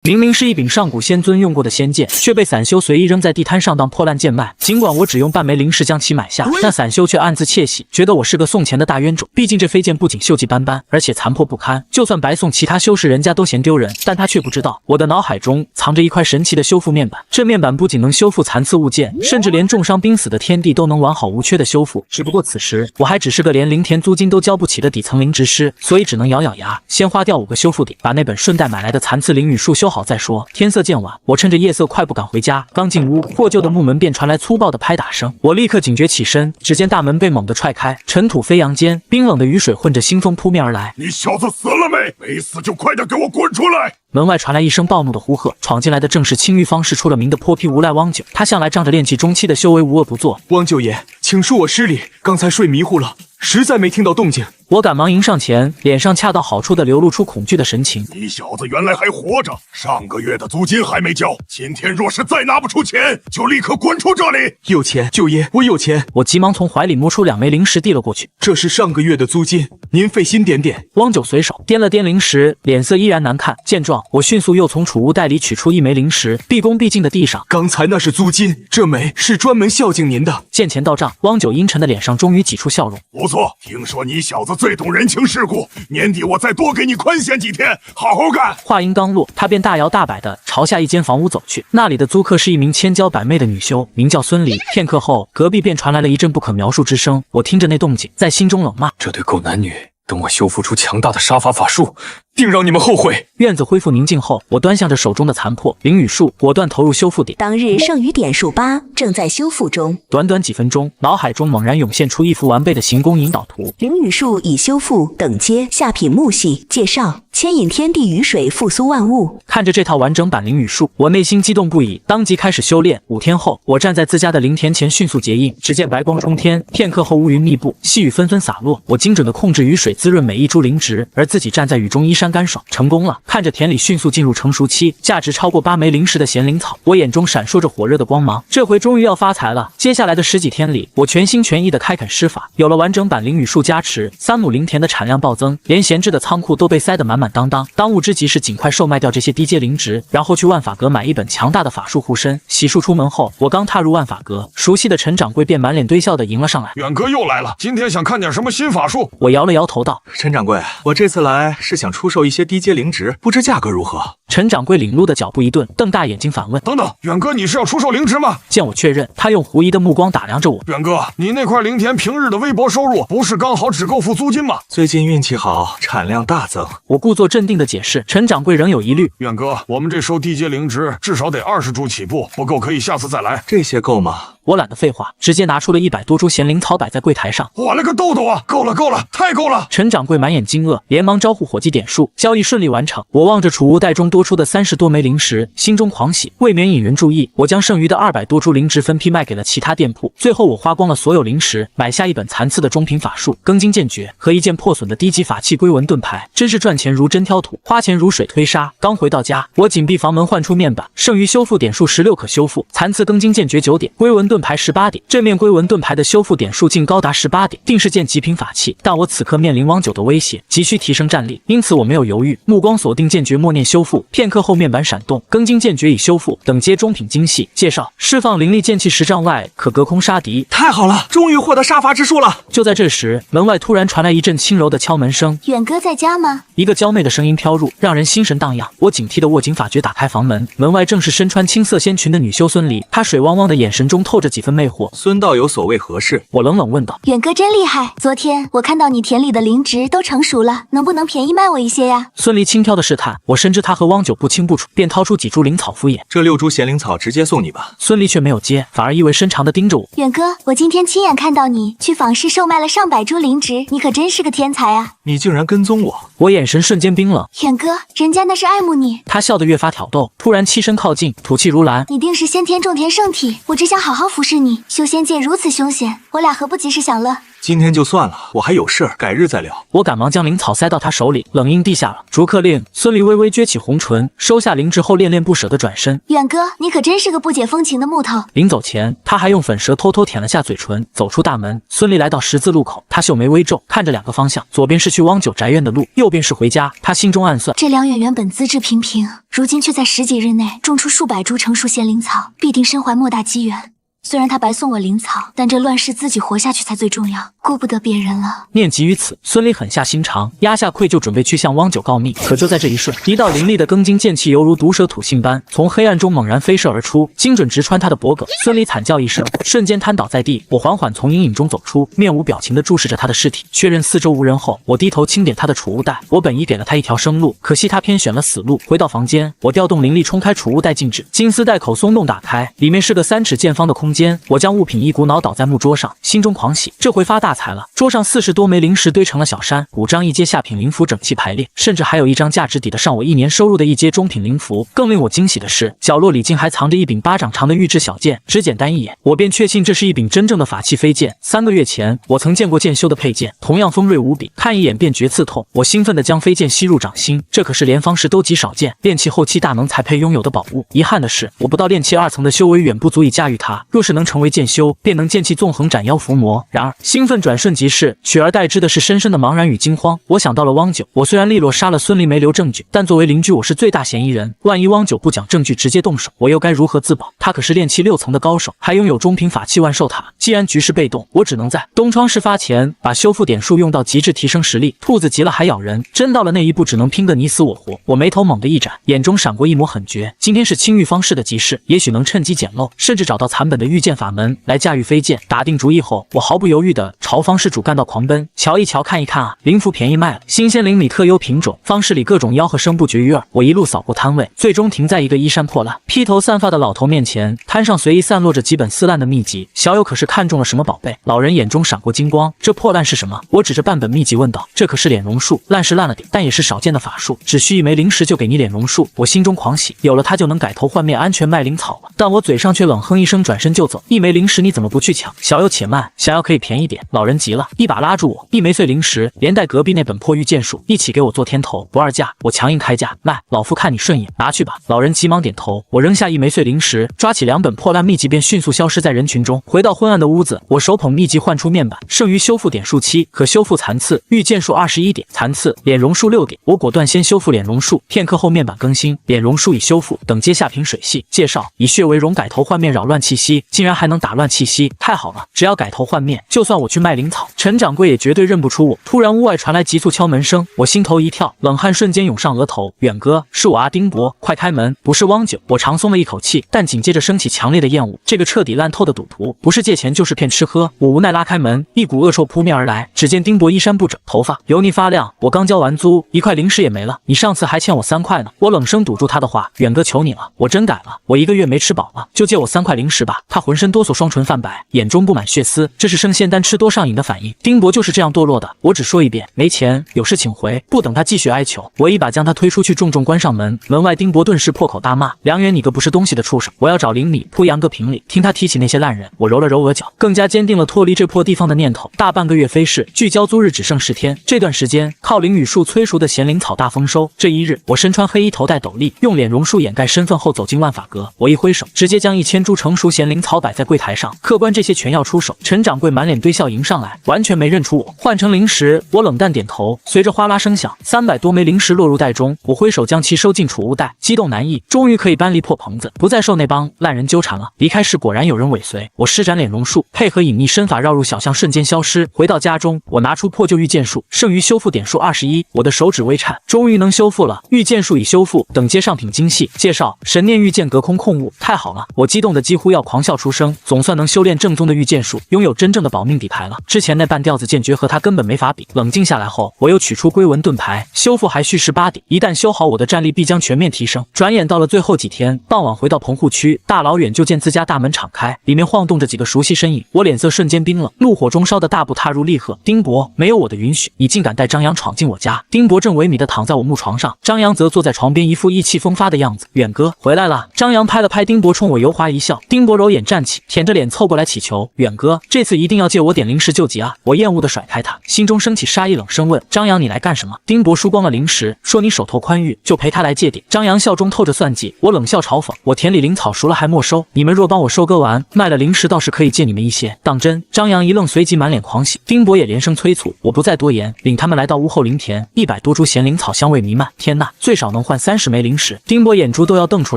明明是一柄上古仙尊用过的仙剑，却被散修随意扔在地摊上当破烂贱卖。尽管我只用半枚灵石将其买下，但散修却暗自窃喜，觉得我是个送钱的大冤种。毕竟这飞剑不仅锈迹斑斑，而且残破不堪，就算白送其他修士，人家都嫌丢人。但他却不知道，我的脑海中藏着一块神奇的修复面板。这面板不仅能修复残次物件，甚至连重伤濒死的天地都能完好无缺的修复。只不过此时我还只是个连灵田租金都交不起的底层灵职师，所以只能咬咬牙，先花掉5个修复点，把那本顺带买来的残次灵语术修好再说。天色渐晚，我趁着夜色快步赶回家。刚进屋，破旧的木门便传来粗暴的拍打声。我立刻警觉起身，只见大门被猛地踹开，尘土飞扬间，冰冷的雨水混着腥风扑面而来。你小子死了没？没死就快点给我滚出来！门外传来一声暴怒的呼喝，闯进来的正是青玉方士出了名的泼皮无赖汪九。他向来仗着炼气中期的修为无恶不作。汪九爷，请恕我失礼，刚才睡迷糊了，实在没听到动静。我赶忙迎上前，脸上恰到好处地流露出恐惧的神情。你小子原来还活着，上个月的租金还没交，今天若是再拿不出钱，就立刻滚出这里！有钱，九爷，我有钱。我急忙从怀里摸出2枚灵石递了过去。这是上个月的租金，您费心点点。汪九随手掂了掂灵石，脸色依然难看。见状，我迅速又从储物袋里取出1枚灵石，毕恭毕敬地递上。刚才那是租金，这枚是专门孝敬您的。见钱到账，汪九阴沉的脸上终于挤出笑容。不错，听说你小子最懂人情世故，年底我再多给你宽限几天，好好干。话音刚落，他便大摇大摆地朝下一间房屋走去。那里的租客是一名千娇百媚的女修，名叫孙离。片刻后，隔壁便传来了一阵不可描述之声。我听着那动静，在心中冷骂：这对狗男女，等我修复出强大的杀伐法术，定让你们后悔。院子恢复宁静后，我端详着手中的残破灵语术，果断投入修复点。当日剩余点数8，正在修复中。短短几分钟，脑海中猛然涌现出一幅完备的行宫引导图。灵语术已修复，等阶下品木系。介绍：牵引天地雨水，复苏万物。看着这套完整版灵语术，我内心激动不已，当即开始修炼。5天后，我站在自家的灵田前迅速结印，只见白光冲天，片刻后乌云密布，细雨纷纷洒落。我精准地控制雨水滋润每一株灵植，而自己站在雨中衣衫干爽，成功了。看着田里迅速进入成熟期，价值超过8枚灵石的咸灵草，我眼中闪烁着火热的光芒。这回终于要发财了。接下来的10几天里，我全心全意地开垦施法，有了完整版灵语术加持，3亩灵田的产量暴增，连闲置的仓库都被塞得满满当当。当务之急是尽快售卖掉这些低阶灵植，然后去万法阁买一本强大的法术护身。洗漱出门后，我刚踏入万法阁，熟悉的陈掌柜便满脸堆笑地迎了上来。远哥又来了，今天想看点什么新法术？我摇了摇头道：陈掌柜，我这次来是想出售一些低阶灵植，不知价格如何？陈掌柜领路的脚步一顿，瞪大眼睛反问：等等，远哥你是要出售灵植吗？见我确认，他用狐疑的目光打量着我。远哥，你那块灵田平日的微薄收入，不是刚好只够付租金吗？最近运气好，产量大增。我故作镇定的解释。陈掌柜仍有疑虑：远哥，我们这收低阶灵植至少得20株起步，不够可以下次再来。这些够吗？我懒得废话，直接拿出了100多株咸灵草摆在柜台上。我勒个豆豆啊！够了够了，太够了！陈掌柜满眼惊愕，连忙招呼伙计点数，交易顺利完成。我望着储物袋中多出的30多枚灵石，心中狂喜。为免引人注意，我将剩余的200多株灵植分批卖给了其他店铺。最后我花光了所有灵石，买下一本残次的中品法术庚金剑诀和一件破损的低级法器龟纹盾牌，真是赚钱如针挑土，花钱如水推沙。刚回到家，我紧闭房门换出面板，剩余修复点数16可修复，残次庚金剑诀9点，龟纹盾牌18点。这面龟纹盾牌的修复点数竟高达18点，定是件极品法器。但我此刻面临汪九的威胁，急需提升战力，因此我没有犹豫，目光锁定剑诀，默念修复。片刻后，面板闪动，庚金剑诀已修复，等阶中品精细。介绍：释放灵力剑气10丈外，可隔空杀敌。太好了，终于获得杀伐之术了！就在这时，门外突然传来一阵轻柔的敲门声。远哥在家吗？一个娇媚的声音飘入，让人心神荡漾。我警惕地握紧法诀，打开房门。门外正是身穿青色仙裙的女修孙离，她水汪汪的眼神中透着几分魅惑。孙道有所谓何事？我冷冷问道。远哥真厉害，昨天我看到你田里的灵植都成熟了，能不能便宜卖我一些呀？孙离轻佻的试探，我深知他和汪九不清不楚，便掏出几株灵草敷衍。这6株咸灵草直接送你吧。孙离却没有接，反而意味深长地盯着我。远哥，我今天亲眼看到你去坊市售卖了上百株灵植，你可真是个天才啊！你竟然跟踪我！我眼神瞬间冰冷。远哥，人家那是爱慕你。他笑得越发挑逗，突然欺身靠近，吐气如兰。你定是先天种田圣体，我只想好好服侍你。修仙界如此凶险，我俩何不及时享乐？今天就算了，我还有事儿，改日再聊。我赶忙将灵草塞到他手里，冷硬地下了逐客令。孙离微微撅起红唇，收下灵芝后恋恋不舍地转身。远哥，你可真是个不解风情的木头。临走前，他还用粉舌偷偷舔了下嘴唇，走出大门。孙离来到十字路口，他秀眉微皱，看着2个方向，左边是去汪九宅院的路，右边是回家。他心中暗算，这梁远原本资质平平，如今却在10几日内种出数百株成熟咸灵草，必定身怀莫大机缘。虽然他白送我灵草，但这乱世自己活下去才最重要，顾不得别人了。念及于此，孙离狠下心肠，压下愧疚，准备去向汪九告密。可就在这一瞬，一道凌厉的庚金剑气犹如毒蛇吐信般从黑暗中猛然飞射而出，精准直穿他的脖颈。孙离惨叫一声，瞬间瘫倒在地。我缓缓从阴影中走出，面无表情地注视着他的尸体，确认四周无人后，我低头清点他的储物袋。我本已给了他一条生路，可惜他偏选了死路。回到房间，我调动灵力冲开储物袋禁止，金丝带口松动打开，里面是个3尺见方的空间。我将物品一股脑倒在木桌上，心中狂喜，这回发大财了。桌上40多枚灵石堆成了小山，5张一阶下品灵符整齐排列，甚至还有一张价值抵得上我1年收入的一阶中品灵符。更令我惊喜的是，角落里竟还藏着一柄8掌长的玉质小剑，只简单一眼，我便确信这是一柄真正的法器飞剑。3个月前，我曾见过剑修的佩剑，同样锋锐无比，看一眼便觉刺痛。我兴奋地将飞剑吸入掌心，这可是连方士都极少见，炼器后期大能才配拥有的宝物。遗憾的是，我不到炼器2层的修为远不足以驾驭它，若是能成为剑修，便能剑气纵横，斩妖伏魔。然而兴奋转瞬即逝，取而代之的是深深的茫然与惊慌。我想到了汪九，我虽然利落杀了孙离没留证据，但作为邻居，我是最大嫌疑人。万一汪九不讲证据直接动手，我又该如何自保？他可是炼器6层的高手，还拥有中品法器万寿塔。既然局势被动，我只能在东窗事发前把修复点数用到极致，提升实力。兔子急了还咬人，真到了那一步，只能拼个你死我活。我眉头猛地一展，眼中闪过一抹狠绝。今天是青玉方士的吉事，也许能趁机捡漏，甚至找到残本的御剑法门来驾驭飞剑。打定主意后，我毫不犹豫地朝方士主干道狂奔。瞧一瞧，看一看啊，灵符便宜卖了，新鲜灵米特优品种，方士里各种吆喝声不绝于耳。我一路扫过摊位，最终停在一个衣衫破烂、披头散发的老头面前。摊上随意散落着几本撕烂的秘籍，小友可是看中了什么宝贝？老人眼中闪过金光，这破烂是什么？我指着半本秘籍问道。这可是脸榕树，烂是烂了点，但也是少见的法术，只需1枚灵石就给你脸榕树。我心中狂喜，有了它就能改头换面，安全卖灵草了。但我嘴上却冷哼一声，转身就走。1枚灵石你怎么不去抢？小友且慢，想要可以便宜点。老人急了，一把拉住我，1枚碎灵石连带隔壁那本破玉剑术一起给我做天头，不二价。我强硬开价，卖，老夫看你顺眼，拿去吧。老人急忙点头，我扔下1枚碎灵石，抓起2本破烂秘籍便迅速消失在人群中。回到昏暗的屋子，我手捧秘籍换出面板，剩余修复点数7，可修复残次，玉剑术21点，残次脸榕树6点。我果断先修复脸榕树，片刻后面板更新，脸榕树已修复，等阶下品水系。介绍：以血为荣，改头换面扰乱气息，竟然还能打乱气息，太好了！只要改头换面，就算我去卖灵草，陈掌柜也绝对认不出我。突然屋外传来急促敲门声，我心头一跳，冷汗瞬间涌上额头。远哥，是我啊，丁伯，快开门！不是汪九。我长松了一口气，但紧接着升起强烈的厌恶。这个彻底烂透的赌徒，不是借钱就是骗吃喝。我无奈拉开门，一股恶臭扑面而来。只见丁伯衣衫不整，头发油腻发亮。我刚交完租，1块灵石也没了。你上次还欠我3块呢。我冷声堵住他的话，远哥求你了，我真改了，我1个月没吃饱了，就借我3块灵石吧。他浑身哆嗦，双唇泛白，眼中布满血丝，这是生仙丹吃多上瘾的反应。丁伯就是这样堕落的。我只说一遍，没钱，有事请回。不等他继续哀求，我一把将他推出去，重重关上门。门外丁伯顿时破口大骂：梁远，你个不是东西的畜生！我要找邻里扑杨个评理。听他提起那些烂人，我揉了揉额角，更加坚定了脱离这破地方的念头。大半个月飞逝，距交租日只剩10天。这段时间靠灵雨树催熟的咸灵草大丰收。这一日，我身穿黑衣，头戴斗笠，用脸榕树掩盖身份后走进万法阁。我一挥手，直接将1000株成熟咸灵草摆在柜台上。客官，这些全要出手。陈掌柜满脸堆笑迎上来，完全没认出我。换成灵石，我冷淡点头。随着哗啦声响，300多枚灵石落入袋中。我挥手将其收进储物袋，激动难抑，终于可以搬离破棚子，不再受那帮烂人纠缠了。离开时果然有人尾随，我施展脸榕树，配合隐秘身法绕入小巷，瞬间消失。回到家中，我拿出破旧御剑术，剩余修复点数21，我的手指微颤，终于能修复了。御剑术已修复，等阶上品精细。介绍：神念御剑，隔空控物。太好了！我激动的几乎要狂笑出声，总算能修炼正宗的御剑术，拥有真正的保命底牌了。之前那半吊子剑诀和他根本没法比。冷静下来后，我又取出龟纹盾牌，修复还需18点，一旦修好，我的战力必将全面提升。转眼到了最后几天，傍晚回到棚户区，大老远就见自家大门敞开，里面晃动着几个熟悉身影。我脸色瞬间冰冷，怒火中烧的大步踏入厉喝：丁伯，没有我的允许，你竟敢带张扬闯进我家！丁伯正萎靡地躺在我木床上，张扬则坐在床边，一副意气风发的样子。远哥回来了。张扬拍了拍丁伯，冲我油滑一笑。丁伯揉眼点站起，舔着脸凑过来祈求：“远哥，这次一定要借我点零食救急啊！”我厌恶地甩开他，心中升起杀意，冷声问：“张扬，你来干什么？”丁博输光了零食，说：“你手头宽裕，就陪他来借点。”张扬笑中透着算计，我冷笑嘲讽：“我田里灵草熟了还没收，你们若帮我收割完，卖了零食倒是可以借你们一些。”当真？张扬一愣，随即满脸狂喜。丁博也连声催促，我不再多言，领他们来到屋后林田，100多株咸灵草香味弥漫。天呐，最少能换30枚零食。丁博眼珠都要瞪出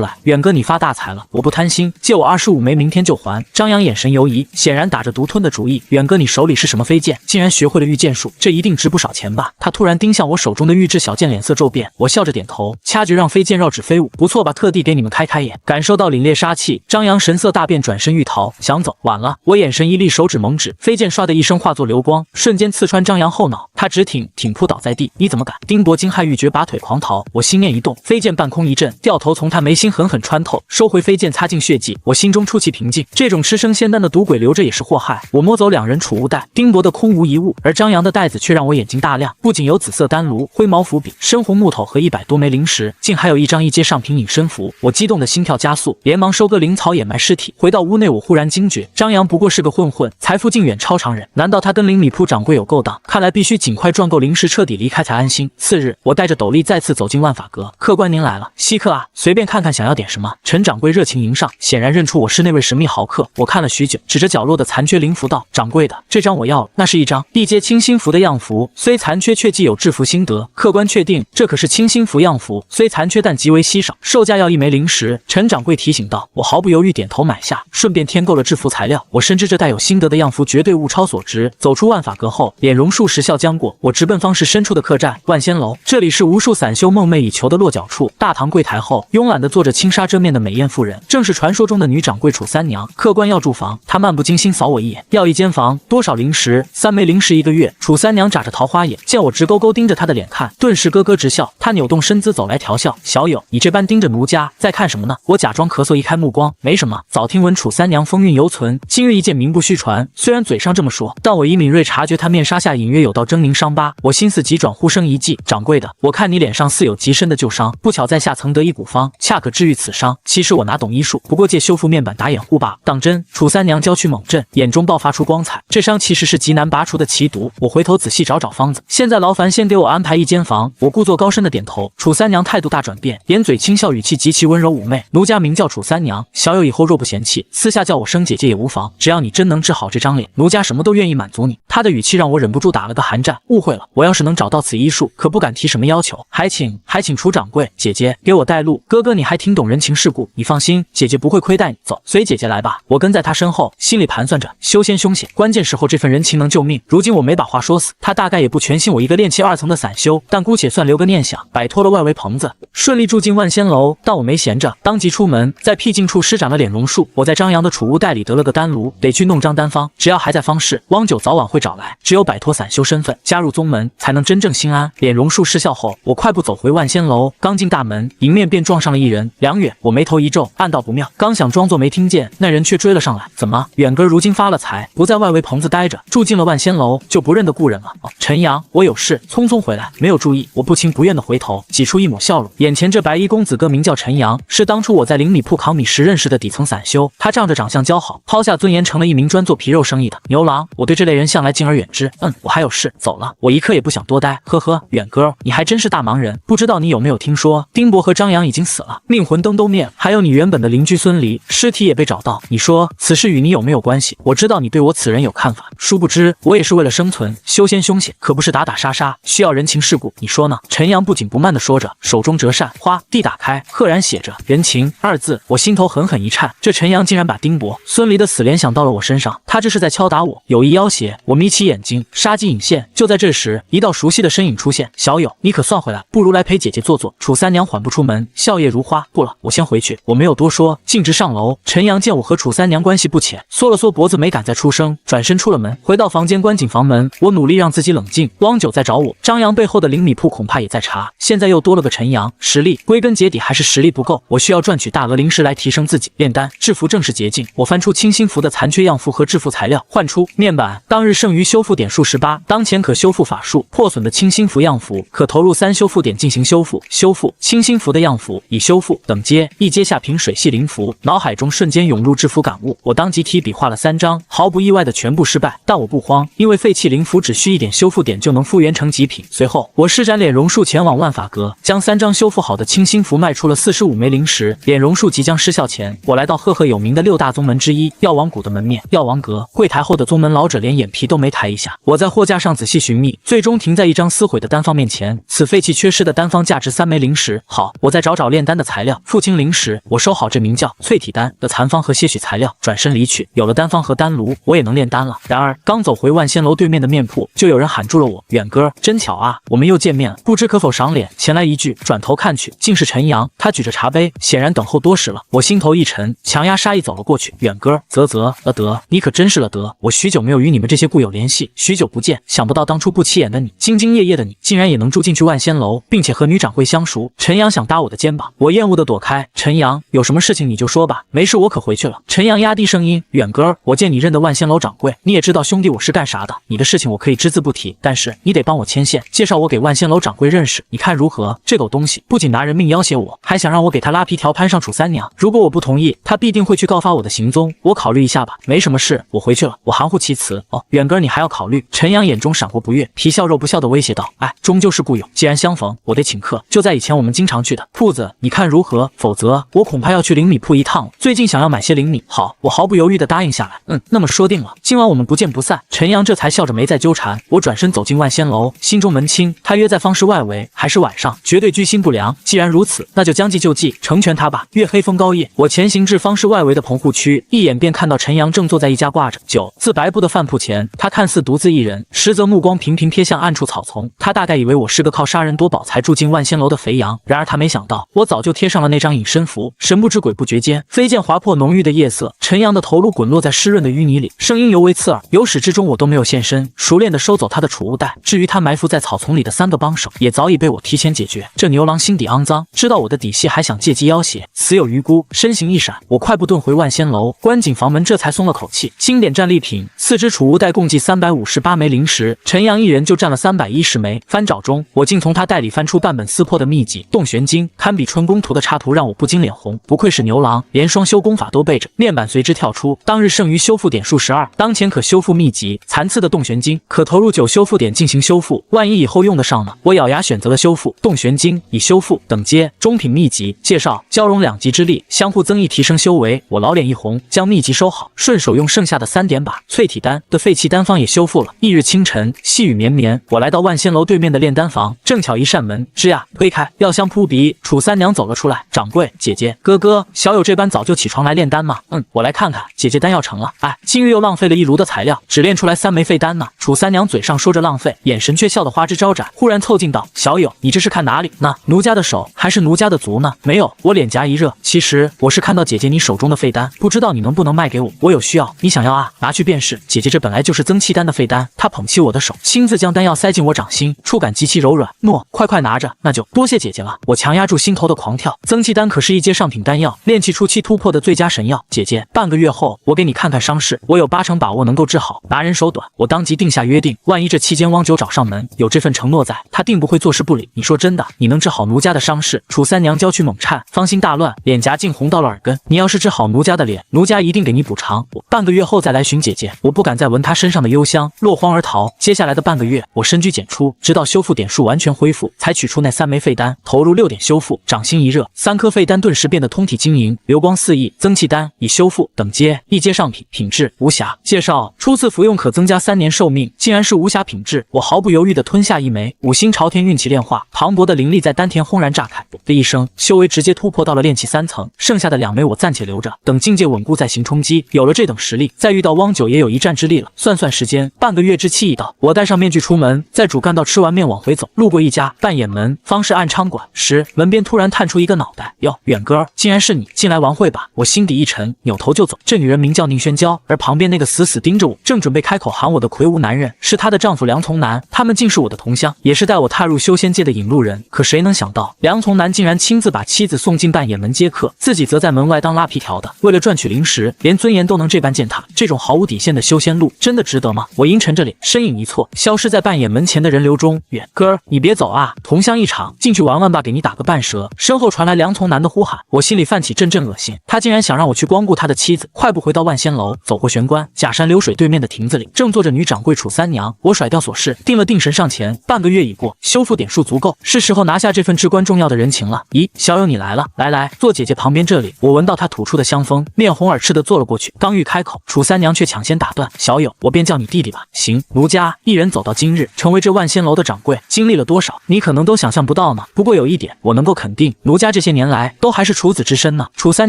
来。远哥，你发大财了，我不贪心，借我25枚，明天就还。张扬眼神游移，显然打着独吞的主意。远哥，你手里是什么飞剑？竟然学会了御剑术，这一定值不少钱吧？他突然盯向我手中的玉质小剑，脸色骤变。我笑着点头，掐诀让飞剑绕指飞舞，不错吧？特地给你们开眼。感受到凛冽杀气，张扬神色大变，转身欲逃，想走，晚了。我眼神一厉，手指猛指，飞剑唰的一声化作流光，瞬间刺穿张扬后脑，他直挺扑倒在地。你怎么敢？丁博惊骇欲绝，拔腿狂逃。我心念一动，飞剑半空一震，掉头从他眉心狠狠穿透，收回飞剑，擦净血迹。我心中出奇平静，这种吃生仙丹的赌鬼留着也是祸害。我摸走2人储物袋，丁博的空无一物，而张扬的袋子却让我眼睛大亮，不仅有紫色丹炉、灰毛符笔、深红木头和100多枚零食，竟还有一张1阶上品隐身符。我激动的心跳加速，连忙收割灵草，掩埋尸体。回到屋内，我忽然惊觉，张扬不过是个混混，财富竟远超常人。难道他跟灵米铺掌柜有勾当？看来必须尽快赚够零食，彻底离开才安心。次日，我带着斗笠再次走进万法阁。客官您来了，稀客啊，随便看看想要点什么。陈掌柜热情迎上，显然认出我是那位神秘豪客。我看了许久，指着角落的残缺灵符道：“掌柜的，这张我要了。”那是一张1阶清心符的样符，虽残缺却既有制服心得。客官确定这可是清心符样符，虽残缺但极为稀少，售价要1枚零食。陈掌柜提醒道。我毫不犹豫点头买下，顺便添购了制服材料。我深知这带有心得的样符绝对物超所值。走出万法阁后，脸容数时笑将过，我直奔方士深处的客栈万仙楼。这里是无数散修梦寐以求的落脚处。大堂柜台后，慵懒地坐着轻纱遮面的美艳妇人，正是传说中的女掌柜楚三娘。客官要住房，她漫不经心扫我一眼，要一间房，多少零食？3枚零食1个月。楚三娘眨着桃花眼，见我直勾勾盯着她的脸看，顿时咯咯直笑。她扭动身姿走来调笑：“小友，你这般盯着奴家，在看什么呢？”我假装咳嗽，一开目光，没什么，早听闻楚三娘风韵犹存，今日一见名不虚传。虽然嘴上这么说，但我已敏锐察觉她面纱下隐约有道狰狞伤疤。我心思急转，忽声一计：“掌柜的，我看你脸上似有极深的旧伤，不巧在下曾得一古方，恰可治愈此伤。其实我哪懂医术，不过借修复面板打掩护罢了。”当真？楚三娘娇躯猛震，眼中爆发出光彩。这伤其实是极难拔除的奇毒，我回头仔细找方子。现在劳烦先给我安排一间房。我故作高深的点头。楚三娘态度大转变，掩嘴轻笑，语气极其温柔妩媚：“奴家名叫楚三娘，小友以后若不嫌弃，私下叫我声姐姐也无妨。只要你真能治好这张脸，奴家什么都愿意满足你。”她的语气让我忍不住打了个寒战。误会了，我要是能找到此医术，可不敢提什么要求。还请楚掌柜姐姐给我带路。哥哥你还挺懂人情世故，你放心，姐姐不会亏待你。走，随姐姐来吧。我跟在她身后，心里盘算着修仙凶险，关键时候这份人情能救命。如今我没把话说死，她大概也不全信我一个炼气2层的散修，但姑且算留个念想。摆脱了外围棚子，顺利住进万仙楼。但我没闲着，当即出门，在僻静处施展了脸容术。我在张扬的储物袋里得了个丹炉，得去弄张丹方。只要还在方士，汪九早晚会找来。只有摆脱散修身份，加入宗门，才能真正心安。脸容术失效后，我快步走回万仙楼。刚进大门，迎面便撞上了一人。梁远，我眉头一皱，暗道不妙，刚想装作没听见，那人却追了上来。怎么，远哥如今发了财，不在外围棚子待着，住进了万仙楼，就不认得故人了？哦，陈阳，我有事，匆匆回来，没有注意。我不情不愿的回头，挤出一抹笑容。眼前这白衣公子哥名叫陈阳，是当初我在灵米铺扛米时认识的底层散修。他仗着长相姣好，抛下尊严，成了一名专做皮肉生意的牛郎。我对这类人向来敬而远之。我还有事，走了。我一刻也不想多待。呵呵，远哥，你还真是大忙人。不知道你有没有听说，丁博和张扬已经死了，命魂灯都灭了，还有你原本的邻居孙离，尸体也被找到。你说此事与你有没有关系？我知道你对我此人有看法，殊不知我也是为了生存。修仙凶险，可不是打打杀杀，需要人情世故。你说呢？陈阳不紧不慢地说着，手中折扇花地打开，赫然写着人情2字。我心头狠狠一颤，这陈阳竟然把丁博、孙离的死联想到了我身上，他这是在敲打我，有意要挟。我眯起眼睛，杀机隐现。就在这时，一道熟悉的身影出现。小友，你可算回来，不如来陪姐姐坐坐。楚三娘缓步出门，笑靥如花。不了，我先回去。我没有多说，径直上楼。陈阳见我和楚三娘关系不浅，缩了缩脖子，没敢再出声，转身出了门。回到房间，关紧房门。我努力让自己冷静。汪九在找我，张扬背后的灵米铺恐怕也在查。现在又多了个陈阳，实力归根结底还是实力不够。我需要赚取大额灵石来提升自己。炼丹制服正是捷径。我翻出清心符的残缺样符和制服材料，换出面板。当日剩余修复点数18，当前可修复法术。破损的清心符样符可投入3修复点进行修复。修复清心符的样符已修复。等阶1阶下品水系灵符。脑海中瞬间涌涌入制服感悟，我当即提笔画了3张，毫不意外的全部失败。但我不慌，因为废弃灵符只需1点修复点就能复原成极品。随后我施展脸容术前往万法阁，将3张修复好的清心符卖出了45枚灵石。脸容术即将失效前，我来到赫赫有名的6大宗门之一药王谷的门面。药王阁柜台后的宗门老者连眼皮都没抬一下。我在货架上仔细寻觅，最终停在一张撕毁的单方面前。此废弃缺失的单方价值3枚灵石。好，我再找炼丹的材料。付清灵石，我收好这名叫淬体丹的残方和些许材料，转身离去。有了丹方和丹炉，我也能炼丹了。然而刚走回万仙楼对面的面铺，就有人喊住了我：“远哥，真巧啊，我们又见面了，不知可否赏脸？”前来一句，转头看去，竟是陈阳。他举着茶杯，显然等候多时了。我心头一沉，强压杀意走了过去。远哥，得，你可真是了得！我许久没有与你们这些故友联系，许久不见，想不到当初不起眼的你，兢兢业业的你，竟然也能住进去万仙楼，并且和女掌柜相熟。陈阳想搭我的肩膀，我厌恶的躲开。陈阳，有什么事情你就说吧，没事我可回去了。陈阳压低声音，远哥，我见你认得万仙楼掌柜，你也知道兄弟我是干啥的，你的事情我可以只字不提，但是你得帮我牵线，介绍我给万仙楼掌柜认识，你看如何？这狗东西不仅拿人命要挟我，还想让我给他拉皮条攀上楚三娘。如果我不同意，他必定会去告发我的行踪。我考虑一下吧，没什么事，我回去了。我含糊其辞。哦，远哥你还要考虑？陈阳眼中闪过不悦，皮笑肉不笑的威胁道：“哎，终究是故友，既然相逢，我得请客，就在以前我们经常去的铺子，你看如何？否则我恐怕要去灵米铺一趟了。最近想要买些灵米。”好，我毫不犹豫地答应下来。那么说定了，今晚我们不见不散。陈阳这才笑着没再纠缠。我转身走进万仙楼，心中门清，他约在方室外围，还是晚上，绝对居心不良。既然如此，那就将计就计，成全他吧。月黑风高夜，我前行至方室外围的棚户区，一眼便看到陈阳正坐在一家挂着9字白布的饭铺前。他看似独自一人，实则目光频频瞥向暗处草丛。他大概以为我是个靠杀人夺宝才住进万仙楼的肥羊，然而他没想到，我早就贴上了那张隐身符。神不知鬼不觉间，飞剑划破浓郁的夜色，陈阳的头颅滚落在湿润的淤泥里，声音尤为刺耳。由始至终我都没有现身，熟练地收走他的储物袋。至于他埋伏在草丛里的3个帮手，也早已被我提前解决。这牛郎心底肮脏，知道我的底细，还想借机要挟，死有余辜。身形一闪，我快步遁回万仙楼，关紧房门，这才松了口气。经典战利品，4只储物袋共计358枚灵石，陈阳一人就占了310枚。翻找中，我竟从他袋里翻出半本撕破的秘籍《洞玄经》，堪比春宫图的插图，让我不禁脸红。不愧是牛郎，连双修功法都背着。面板随之跳出，当日剩余修复点数12，当前可修复秘籍残次的洞玄经，可投入9修复点进行修复，万一以后用得上呢？我咬牙选择了修复洞玄经，已修复等阶中品秘籍。介绍：交融2级之力，相互增益，提升修为。我老脸一红，将秘籍收好，顺手用剩下的3点把淬体丹的废弃丹方也修复了。翌日清晨，细雨绵绵，我来到万仙楼对面的炼丹房，正巧一扇门吱呀推开，药香扑鼻，楚三娘走了出来。掌柜，姐姐，哥哥，小友这般早就起床来炼丹吗？我来看看，姐姐丹药成了。哎，今日又浪费了一炉的材料，只炼出来3枚废丹呢。楚三娘嘴上说着浪费，眼神却笑得花枝招展，忽然凑近道：“小友，你这是看哪里呢？奴家的手还是奴家的足呢？”没有，我脸颊一热，其实我是看到姐姐你手中的废丹，不知道你能不能卖给我，我有需要。你想要啊？拿去便是。姐姐这本来就是增气丹的废丹。她捧起我的手，亲自将丹药塞进我掌心，触感极其柔软。诺，快拿着，那就多谢姐姐了。我强压住心头的狂跳，增气丹可是一阶上品丹药，炼气初期突破的最佳神药。姐姐，半个月后我给你看看伤势，我有8成把握能够治好。拿人手短，我当即定下约定，万一这期间汪九找上门，有这份承诺在，他定不会坐视不理。你说真的，你能治好奴家的伤势？楚三娘娇躯猛颤，芳心大乱，脸颊竟红到了耳根。你要是治好奴家的脸，奴家一定给你补偿。我半个月后再来寻姐姐，我不敢再闻她身上的幽香，落荒而逃。接下来的半个月，我深居简出，直到修复点数完全恢复，才取出那3枚废丹，投入6点修复。掌心一热，3颗废丹顿时变得通体晶莹，流光四溢。增气丹已修复，等阶1阶上品，品质无瑕。介绍：初次服用可增加3年寿命，竟然是无瑕品质。我毫不犹豫地吞下1枚，5星朝天运气炼化，磅礴的灵力在丹田轰然炸开，的一声，修为直接突破到了炼气3层。剩下的2枚我暂且留着，等境界稳固再行冲击。有了这等实力，再遇到汪九也有一战之力了。算算时间，半个月之期已到。我戴上面具出门，在主干道吃完面往回走，路过一家半掩门方式暗娼馆时，门边突然探出一个脑袋。哟，远哥，竟然是你，进来玩会吧。我心底一沉，扭头就走。这女人名叫宁轩娇，而旁边那个死盯着我，正准备开口喊我的魁梧男人是她的丈夫梁从南，他们竟是我的同乡，也是带我踏入修仙界的引路人。可谁能想到，梁从南竟然亲自把妻子送进半掩门接客，自己则在门外当拉皮条的。为了赚取灵石，连尊严都能这般践踏，这种毫无底线的修仙路，真的值得吗？我阴沉着脸，身影一错，消失在半掩门前的人流中。远哥，你别走啊！同乡一场，进去玩玩吧，给你打个半折。身后传来梁从南的呼喊，我心里泛起阵阵恶心，他竟然想让让我去光顾他的妻子，快步回到万仙楼，走过玄关，假山流水对面的亭子里，正坐着女掌柜楚三娘。我甩掉琐事，定了定神上前。半个月已过，修复点数足够，是时候拿下这份至关重要的人情了。咦，小友你来了，来来，坐姐姐旁边这里。我闻到她吐出的香风，面红耳赤的坐了过去。刚欲开口，楚三娘却抢先打断：小友，我便叫你弟弟吧。行，奴家一人走到今日，成为这万仙楼的掌柜，经历了多少，你可能都想象不到呢。不过有一点，我能够肯定，奴家这些年来都还是处子之身呢。楚三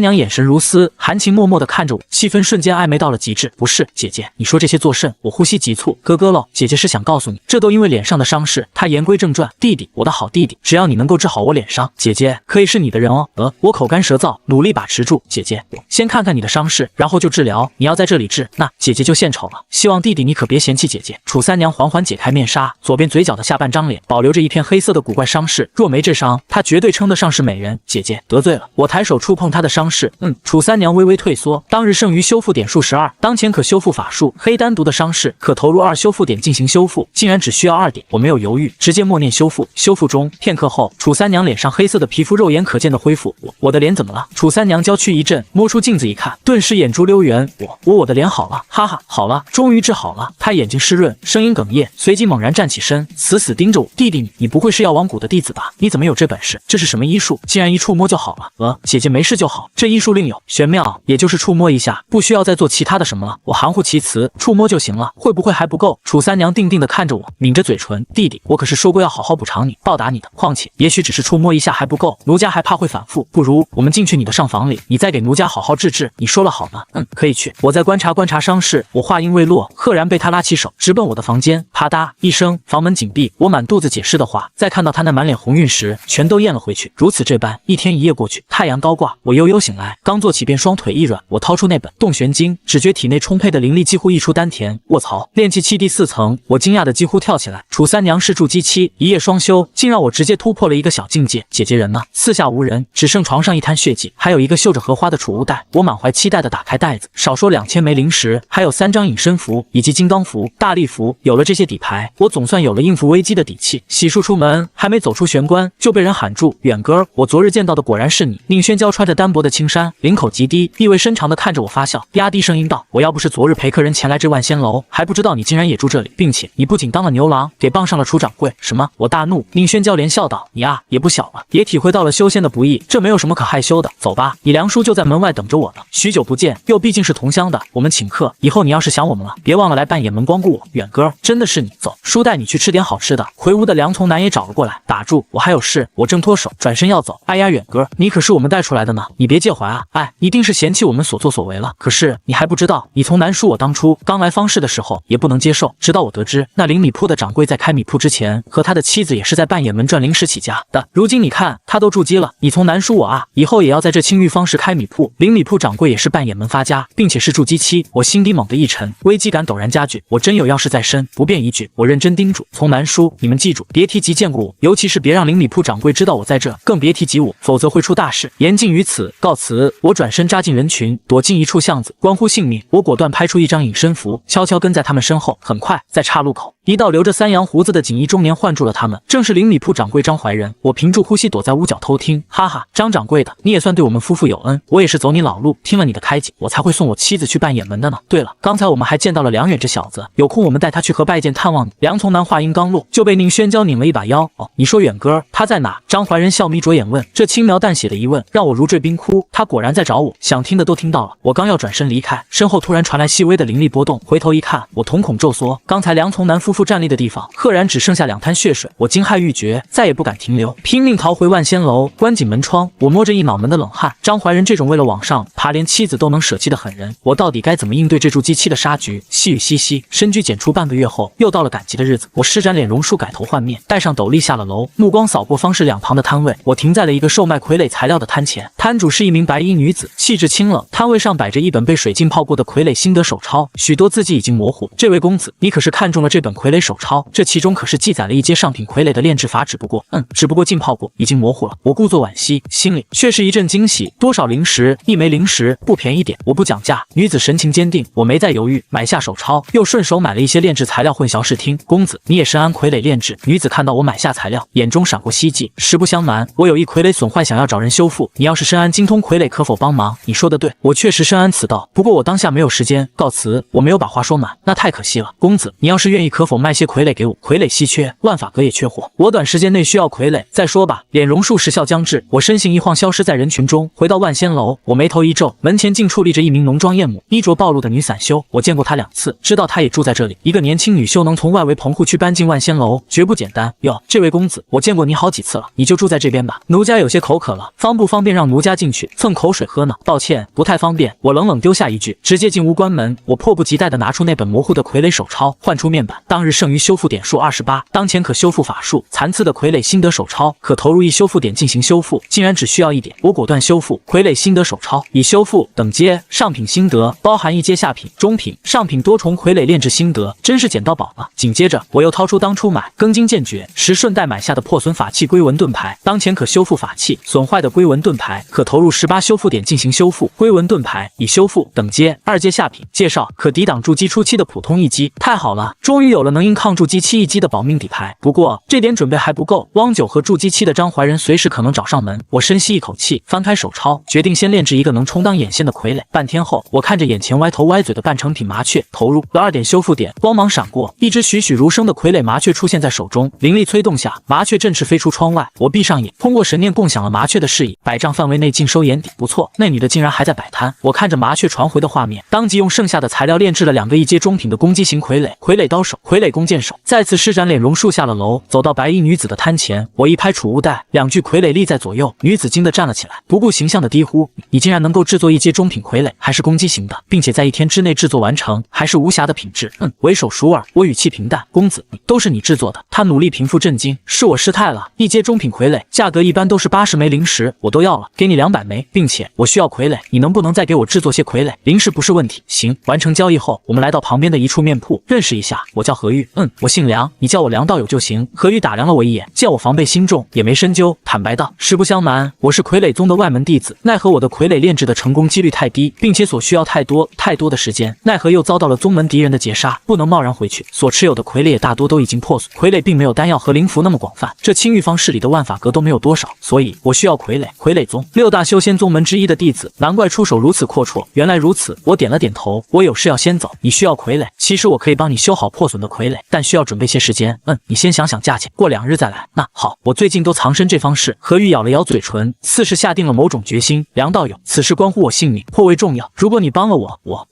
娘眼神如丝，含情脉脉的看着我，气氛瞬间暧昧到了极致。不是，姐姐，你说这些作甚？我呼吸急促。哥哥喽，姐姐是想告诉你，这都因为脸上的伤势。她言归正传，弟弟，我的好弟弟，只要你能够治好我脸伤，姐姐可以是你的人哦。我口干舌燥，努力把持住。姐姐，我先看看你的伤势，然后就治疗。你要在这里治，那姐姐就献丑了。希望弟弟你可别嫌弃姐姐。楚三娘缓缓解开面纱，左边嘴角的下半张脸保留着一片黑色的古怪伤势，若没这伤，她绝对称得上是美人。姐姐得罪了。我抬手触碰她的伤势，楚三娘微微退缩。当日剩余修复点数12，当前可修复法术黑单独的伤势，可投入2修复点进行修复，竟然只需要2点。我没有犹豫，直接默念修复。修复中，片刻后，楚三娘脸上黑色的皮肤肉眼可见的恢复。我的脸怎么了？楚三娘娇躯一震，摸出镜子一看，顿时眼珠溜圆。我的脸好了，哈哈，好了，终于治好了。她眼睛湿润，声音哽咽，随即猛然站起身，死死盯着我。弟弟，你不会是药王谷的弟子吧？你怎么有这本事？这是什么医术？竟然一触摸就好了？姐姐没事就好。这医术另有玄妙，也就是触摸一下，不需要再做其他的什么了。我含糊其辞，触摸就行了，会不会还不够？楚三娘定定地看着我，抿着嘴唇，弟弟，我可是说过要好好补偿你，报答你的。况且，也许只是触摸一下还不够，奴家还怕会反复。不如我们进去你的上房里，你再给奴家好好治治。你说了好吗？可以去。我再观察观察伤势。我话音未落，赫然被他拉起手，直奔我的房间。啪嗒一声，房门紧闭。我满肚子解释的话，在看到他那满脸红晕时，全都咽了回去。如此这般，一天一夜过去，太阳高挂，我悠悠醒来，刚坐起便双腿一软。我掏出那本《洞玄经》，只觉体内充沛的灵力几乎溢出丹田。卧槽，炼气气第4层！我惊讶的几乎跳起来。楚三娘是筑基期，一夜双修，竟让我直接突破了一个小境界。姐姐人呢？四下无人，只剩床上一滩血迹，还有一个绣着荷花的储物袋。我满怀期待的打开袋子，少说2000枚灵石，还有3张隐身符以及金刚符、大力符。有了这些底牌，我总算有了应付危机的底气。洗漱出门，还没走出玄关，就被人喊住：“远哥，我昨日见到的果然是你。”宁轩娇穿着单薄的青衫，领口极低，意味深长地看着我发笑，压低声音道：“我要不是昨日陪客人前来这万仙楼，还不知道你竟然也住这里，并且你不仅当了牛郎，给傍上了楚掌柜。”什么？我大怒。宁轩娇连笑道：“你啊，也不小了，也体会到了修仙的不易，这没有什么可害羞的。走吧，你梁叔就在门外等着我呢。许久不见，又毕竟是同乡的，我们请客，以后你要是想我们了，别忘了来半眼门光顾我。远哥，真的是你，走，叔带你去吃点好吃的。”魁梧的梁从南也找了过来，打住，我还有事。我挣脱手，转身要走。哎呀，远哥，你可是我们带出来的呢，你别介怀啊。哎，一定是嫌弃我们所作所为了。可是你还不知道，你从南叔我当初刚来方氏的时候也不能接受，直到我得知那灵米铺的掌柜在开米铺之前，和他的妻子也是在半眼门赚灵石起家的。如今你看，他都筑基了，你从南叔我啊，以后也要在这青玉方氏开米铺，灵米铺掌柜也是半眼门发家，并且是筑基期。我心底猛地一沉，危机感陡然加剧。我真有要事在身，不便一句。我认真叮嘱：从南叔，你们记住，别提及见过我，尤其是别让灵米铺掌柜知道我在这，更别提及我，否则会出大事。言尽于此，告辞。我转身扎进人群，躲进一处巷子，关乎性命。我果断拍出一张隐身符，悄悄跟在他们身后。很快，在岔路口，一道留着3阳胡子的锦衣中年唤住了他们，正是灵米铺掌柜张怀仁。我屏住呼吸，躲在屋角偷听。哈哈，张掌柜的，你也算对我们夫妇有恩，我也是走你老路，听了你的开解，我才会送我妻子去半眼门的呢。对了，刚才我们还见到了梁远这小子，有空我们带他去河拜见探望你。梁从南话音刚落，就被宁轩娇拧了一把腰。哦，你说远哥他在哪？张怀仁笑眯着眼问。这轻描淡写的一问，让我如坠冰窟。他果然在找我，想听的都听到了。我刚要转身离开，身后突然传来细微的灵力波动，回头一看，我瞳孔骤缩。刚才梁从南夫妇站立的地方，赫然只剩下2滩血水。我惊骇欲绝，再也不敢停留，拼命逃回万仙楼，关紧门窗。我摸着一脑门的冷汗。张怀仁这种为了往上爬连妻子都能舍弃的狠人，我到底该怎么应对这筑基期的杀局？细雨淅淅，深居简出半个月后，又到了赶集的日子。我施展脸容术改头换面，戴上斗笠下了楼，目光扫过方式两旁的摊位，我停在了一个售卖傀儡材料的摊前。摊主是一名白衣女子，气质清冷，摊位上摆着一本被水浸泡过的傀儡心得手抄，许多字迹已经模糊。这位公子，你可是看中了这本傀傀儡手抄，这其中可是记载了一阶上品傀儡的炼制法，只不过浸泡过，已经模糊了。我故作惋惜，心里却是一阵惊喜。多少灵石？一枚灵石不便宜点，我不讲价。女子神情坚定，我没再犹豫，买下手抄，又顺手买了一些炼制材料混淆视听。公子，你也深谙傀儡炼制？女子看到我买下材料，眼中闪过希冀。实不相瞒，我有一傀儡损坏，想要找人修复。你要是深谙精通傀儡，可否帮忙？你说的对，我确实深谙此道，不过我当下没有时间。告辞。我没有把话说满，那太可惜了。公子，你要是愿意，可否卖些傀儡给我？傀儡稀缺，万法阁也缺货，我短时间内需要傀儡。再说吧。脸容术时效将至，我身形一晃，消失在人群中，回到万仙楼。我眉头一皱，门前竟矗立着一名浓妆艳抹、衣着暴露的女散修。我见过她2次，知道她也住在这里。一个年轻女修能从外围棚户区搬进万仙楼，绝不简单。哟，这位公子，我见过你好几次了，你就住在这边吧。奴家有些口渴了，方不方便让奴家进去蹭口水喝呢？抱歉，不太方便。我冷冷丢下一句，直接进屋关门。我迫不及待地拿出那本模糊的傀儡手抄，换出面板。当日剩余修复点数28，当前可修复法术。残次的傀儡心得手抄可投入1修复点进行修复，竟然只需要1点，我果断修复。傀儡心得手抄已修复，等阶上品心得，包含1阶下品、中品、上品多重傀儡炼制心得，真是捡到宝了。紧接着我又掏出当初买庚金剑诀时顺带买下的破损法器龟纹盾牌，当前可修复法器，损坏的龟纹盾牌可投入18修复点进行修复。龟纹盾牌已修复，等阶2阶下品。介绍可抵挡筑基初期的普通一击。太好了，终于有了能硬抗筑基期一击的保命底牌。不过这点准备还不够，汪九和筑基期的张怀仁随时可能找上门。我深吸一口气，翻开手抄，决定先炼制一个能充当眼线的傀儡。半天后，我看着眼前歪头歪嘴的半成品麻雀，投入了2点修复点，光芒闪过，一只栩栩如生的傀崔麻雀出现在手中，灵力催动下，麻雀振翅飞出窗外。我闭上眼，通过神念共享了麻雀的视野，100丈范围内尽收眼底。不错，那女的竟然还在摆摊。我看着麻雀传回的画面，当即用剩下的材料炼制了2个1阶中品的攻击型傀儡，傀儡刀手、傀儡弓箭手。再次施展脸容术下了楼，走到白衣女子的摊前，我一拍储物袋，2具傀儡立在左右。女子惊得站了起来，不顾形象的低呼：“你竟然能够制作1阶中品傀儡，还是攻击型的，并且在1天之内制作完成，还是无瑕的品质。”为首熟耳。我语气平淡：“公子，都是你制作的。”他努力平复震惊：“是我失态了，1阶中品傀儡价格一般都是80枚灵石，我都要了，给你200枚，并且我需要傀儡，你能不能再给我制作些傀儡？灵石不是问题。行。完成交易后，我们来到旁边的一处面铺，认识一下，我叫何玉。我姓梁，你叫我梁道友就行。何玉打量了我一眼，见我防备心重，也没深究，坦白道：实不相瞒，我是傀儡宗的外门弟子，奈何我的傀儡炼制的成功几率太低，并且所需要太多的时间，奈何又遭到了宗门敌人的截杀，不能贸然回去。所持有的傀儡也大多都已经破损，傀儡并没有丹药和灵符那么广泛，这青玉坊市里的万法阁都没有多少，所以我需要傀儡。傀儡宗6大修仙宗门之一的弟子，难怪出手如此阔绰。原来如此，我点了点头。我有事要先走，你需要傀儡，其实我可以帮你修好破损的傀儡，但需要准备些时间。你先想想价钱，过2日再来。那好，我最近都藏身这方事。何玉咬了咬嘴唇，似是下定了某种决心。梁道友，此事关乎我性命，颇为重要。如果你帮了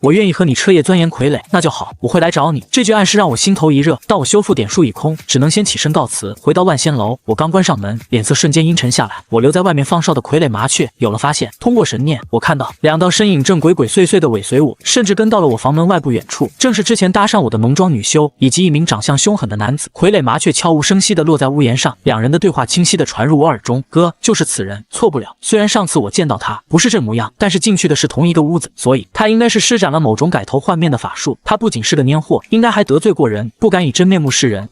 我愿意和你彻夜钻研傀儡，那就好，我会来找你。这句暗示让我心头一热，到我修复点数已空，只能先起身告辞。回到万仙楼，我刚关上门，脸色瞬间阴沉下来。我留在外面放哨的傀儡麻雀有了发现，通过神念，我看到2道身影正鬼鬼祟祟的尾随我，甚至跟到了我房门外不远处，正是之前搭上我的浓妆女修以及一名长相凶狠的男子。傀儡麻雀悄无声息地落在屋檐上，2人的对话清晰地传入我耳中：哥，就是此人，错不了。虽然上次我见到他不是这模样，但是进去的是同一个屋子，所以他应该是施展了某种改头换面的法术。他不仅是个蔫货，应该还得罪过人，不敢以真面目示人。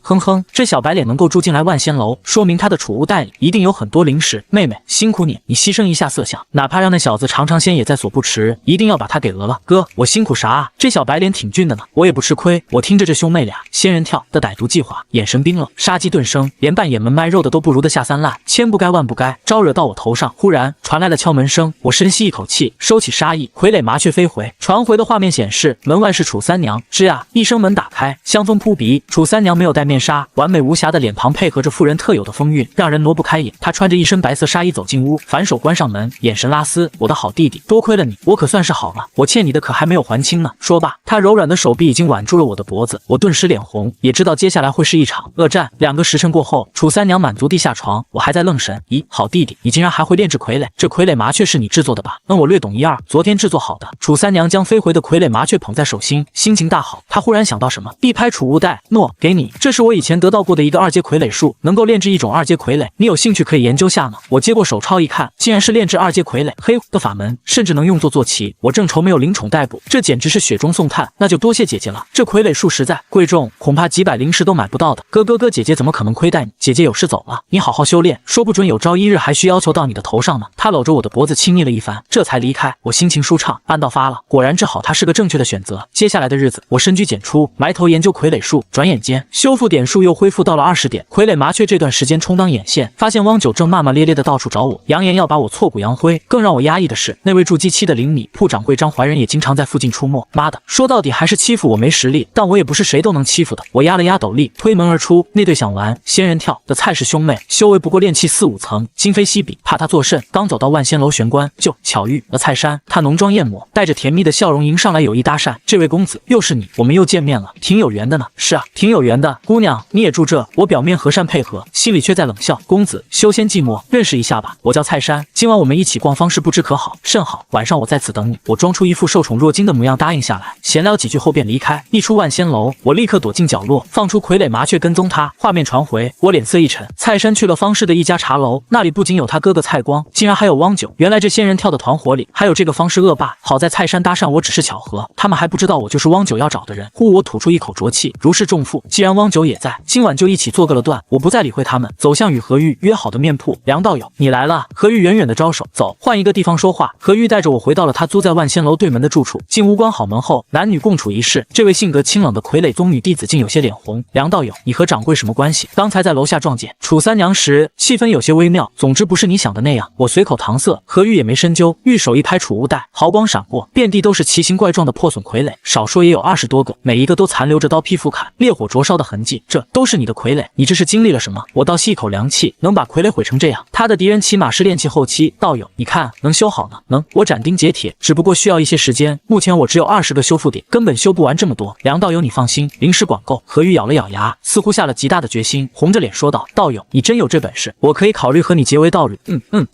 这小白脸能够住进来万仙楼，说明他的储物袋里一定有很多灵石。妹妹，辛苦你牺牲一下色相，哪怕让那小子尝尝鲜也在所不辞，一定要把他给讹了。哥，我辛苦啥啊？这小白脸挺俊的呢，我也不吃亏。我听着这兄妹俩仙人跳的歹毒计划，眼神冰冷，杀机顿生，连扮演门卖肉的都不如的下三滥，千不该万不该，招惹到我头上。忽然传来了敲门声，我深吸一口气，收起杀意，傀儡麻雀飞回。传回的画面显示，门外是楚三娘。吱呀一声，门打开，香风扑鼻。楚三娘没有戴面纱，完美无瑕的脸庞配合着妇人特有的风韵，让人挪不开眼。她穿着一身白色纱衣走进屋，反手关上门，眼神拉丝：我的好弟弟，多亏了你，我可算是好了，我欠你的可还没有还清呢。说罢，她柔软的手臂已经挽住了我的脖子，我顿时脸红，也知道接下来会是一场恶战。2个时辰过后，楚三娘满足地下床，我还在愣神。咦，好弟弟，你竟然还会炼制傀儡？这傀儡麻雀是你制作的吧？我略懂一二，昨天制作好的。楚三娘将飞回的傀儡麻雀捧在手心，心情大好。她忽然想到什么，一拍储物袋：诺，给你，这是我以前得到过的一个2阶傀儡术，能够炼制一种2阶傀儡，你有兴趣可以研究下呢。我接过手抄一看，竟然是炼制2阶傀儡，嘿的法门，甚至能用作坐骑。我正愁没有灵宠逮捕，这简直是雪中送炭，那就多谢姐姐了。这傀儡术实在贵重，恐怕几百灵石都买不到的。哥，姐姐怎么可能亏待你？姐姐有事走了，你好好修炼，说不准有朝一日还需要求到你的头上呢。他搂着我的脖子亲昵了一番，这才离开。我心情舒畅，暗道发了，果然治好他是个正确的选择。接下来的日子，我深居简出，埋头研究傀儡术。转眼间，修复点数又恢复到了20点。傀儡麻雀这段时间充当眼线，发现汪九正骂骂咧咧的到处找我，扬言要把我挫骨扬灰。更让我压抑的是，那位筑基期的灵米铺掌柜张怀仁也经常在附近出没。妈的，说到底还是欺负我没实力，但我也不是谁都能欺负的。我压了压斗笠，推门而出。那对想玩仙人跳的蔡氏兄妹，修为不过炼气4、5层，今非昔比，怕他作甚。刚走到万仙楼玄关，就巧遇了蔡山。他浓妆艳抹，带着甜蜜的笑容迎上来，有意搭讪：“这位公子，又是你，我们又见面了，挺有缘的呢。”“是啊，挺有缘的。姑娘，你也住这？”我表面和善配合，心里却在冷笑：“公子修仙寂寞，认识一下吧，我叫蔡山，今晚我们一起逛方氏，不知可好？”“甚好，晚上我在此等你。”我装出一副受宠若惊的模样，答应下来，闲聊几句后便离开。一出万仙楼，我立刻躲进角落，放出傀儡麻雀跟踪他。画面传回，我脸色一沉。蔡山去了方氏的一家茶楼，那里不仅有他哥哥蔡光，竟然还有汪九。原来这仙人跳的团伙里还有这个方氏恶霸。好在蔡山搭讪我只是巧合，他们还不知道我就是汪九要找的人。呼，我吐出一口浊气，如释重负。既然汪九也在，今晚就一起做个了断。我不再理会他们，走向与何玉约好的面铺。梁道友，你来了。何玉远远的招手，走，换一个地方说话。何玉带着我回到了他租在万仙楼对门的住处。进屋关好门后，男女共处一室。这位性格清冷的傀儡宗女弟子竟有些脸红。梁道友，你和掌柜什么关系？刚才在楼下撞见楚三娘时，气氛有些微妙。总之不是你想的那样。我随口搪塞，何玉也没深究。玉手一拍储物袋，毫光闪过，遍地都是奇形怪状的破损傀儡，少说也有20多个，每一个都残留着刀劈斧砍、烈火灼烧的痕迹。这都是你的傀儡？你这是经历了什么？我倒吸一口凉气，能把傀儡毁成这样，他的敌人起码是炼气后期。道友，你看能修好呢？能。我斩钉截铁，只不过需要一些时间。目前我只有20个修复点，根本修不完这么多。梁道友，你放心，灵石管够。何玉咬了咬牙，似乎下了极大的决心，红着脸说道：“道友，你真有这本事，我可以考虑和你结为道侣。”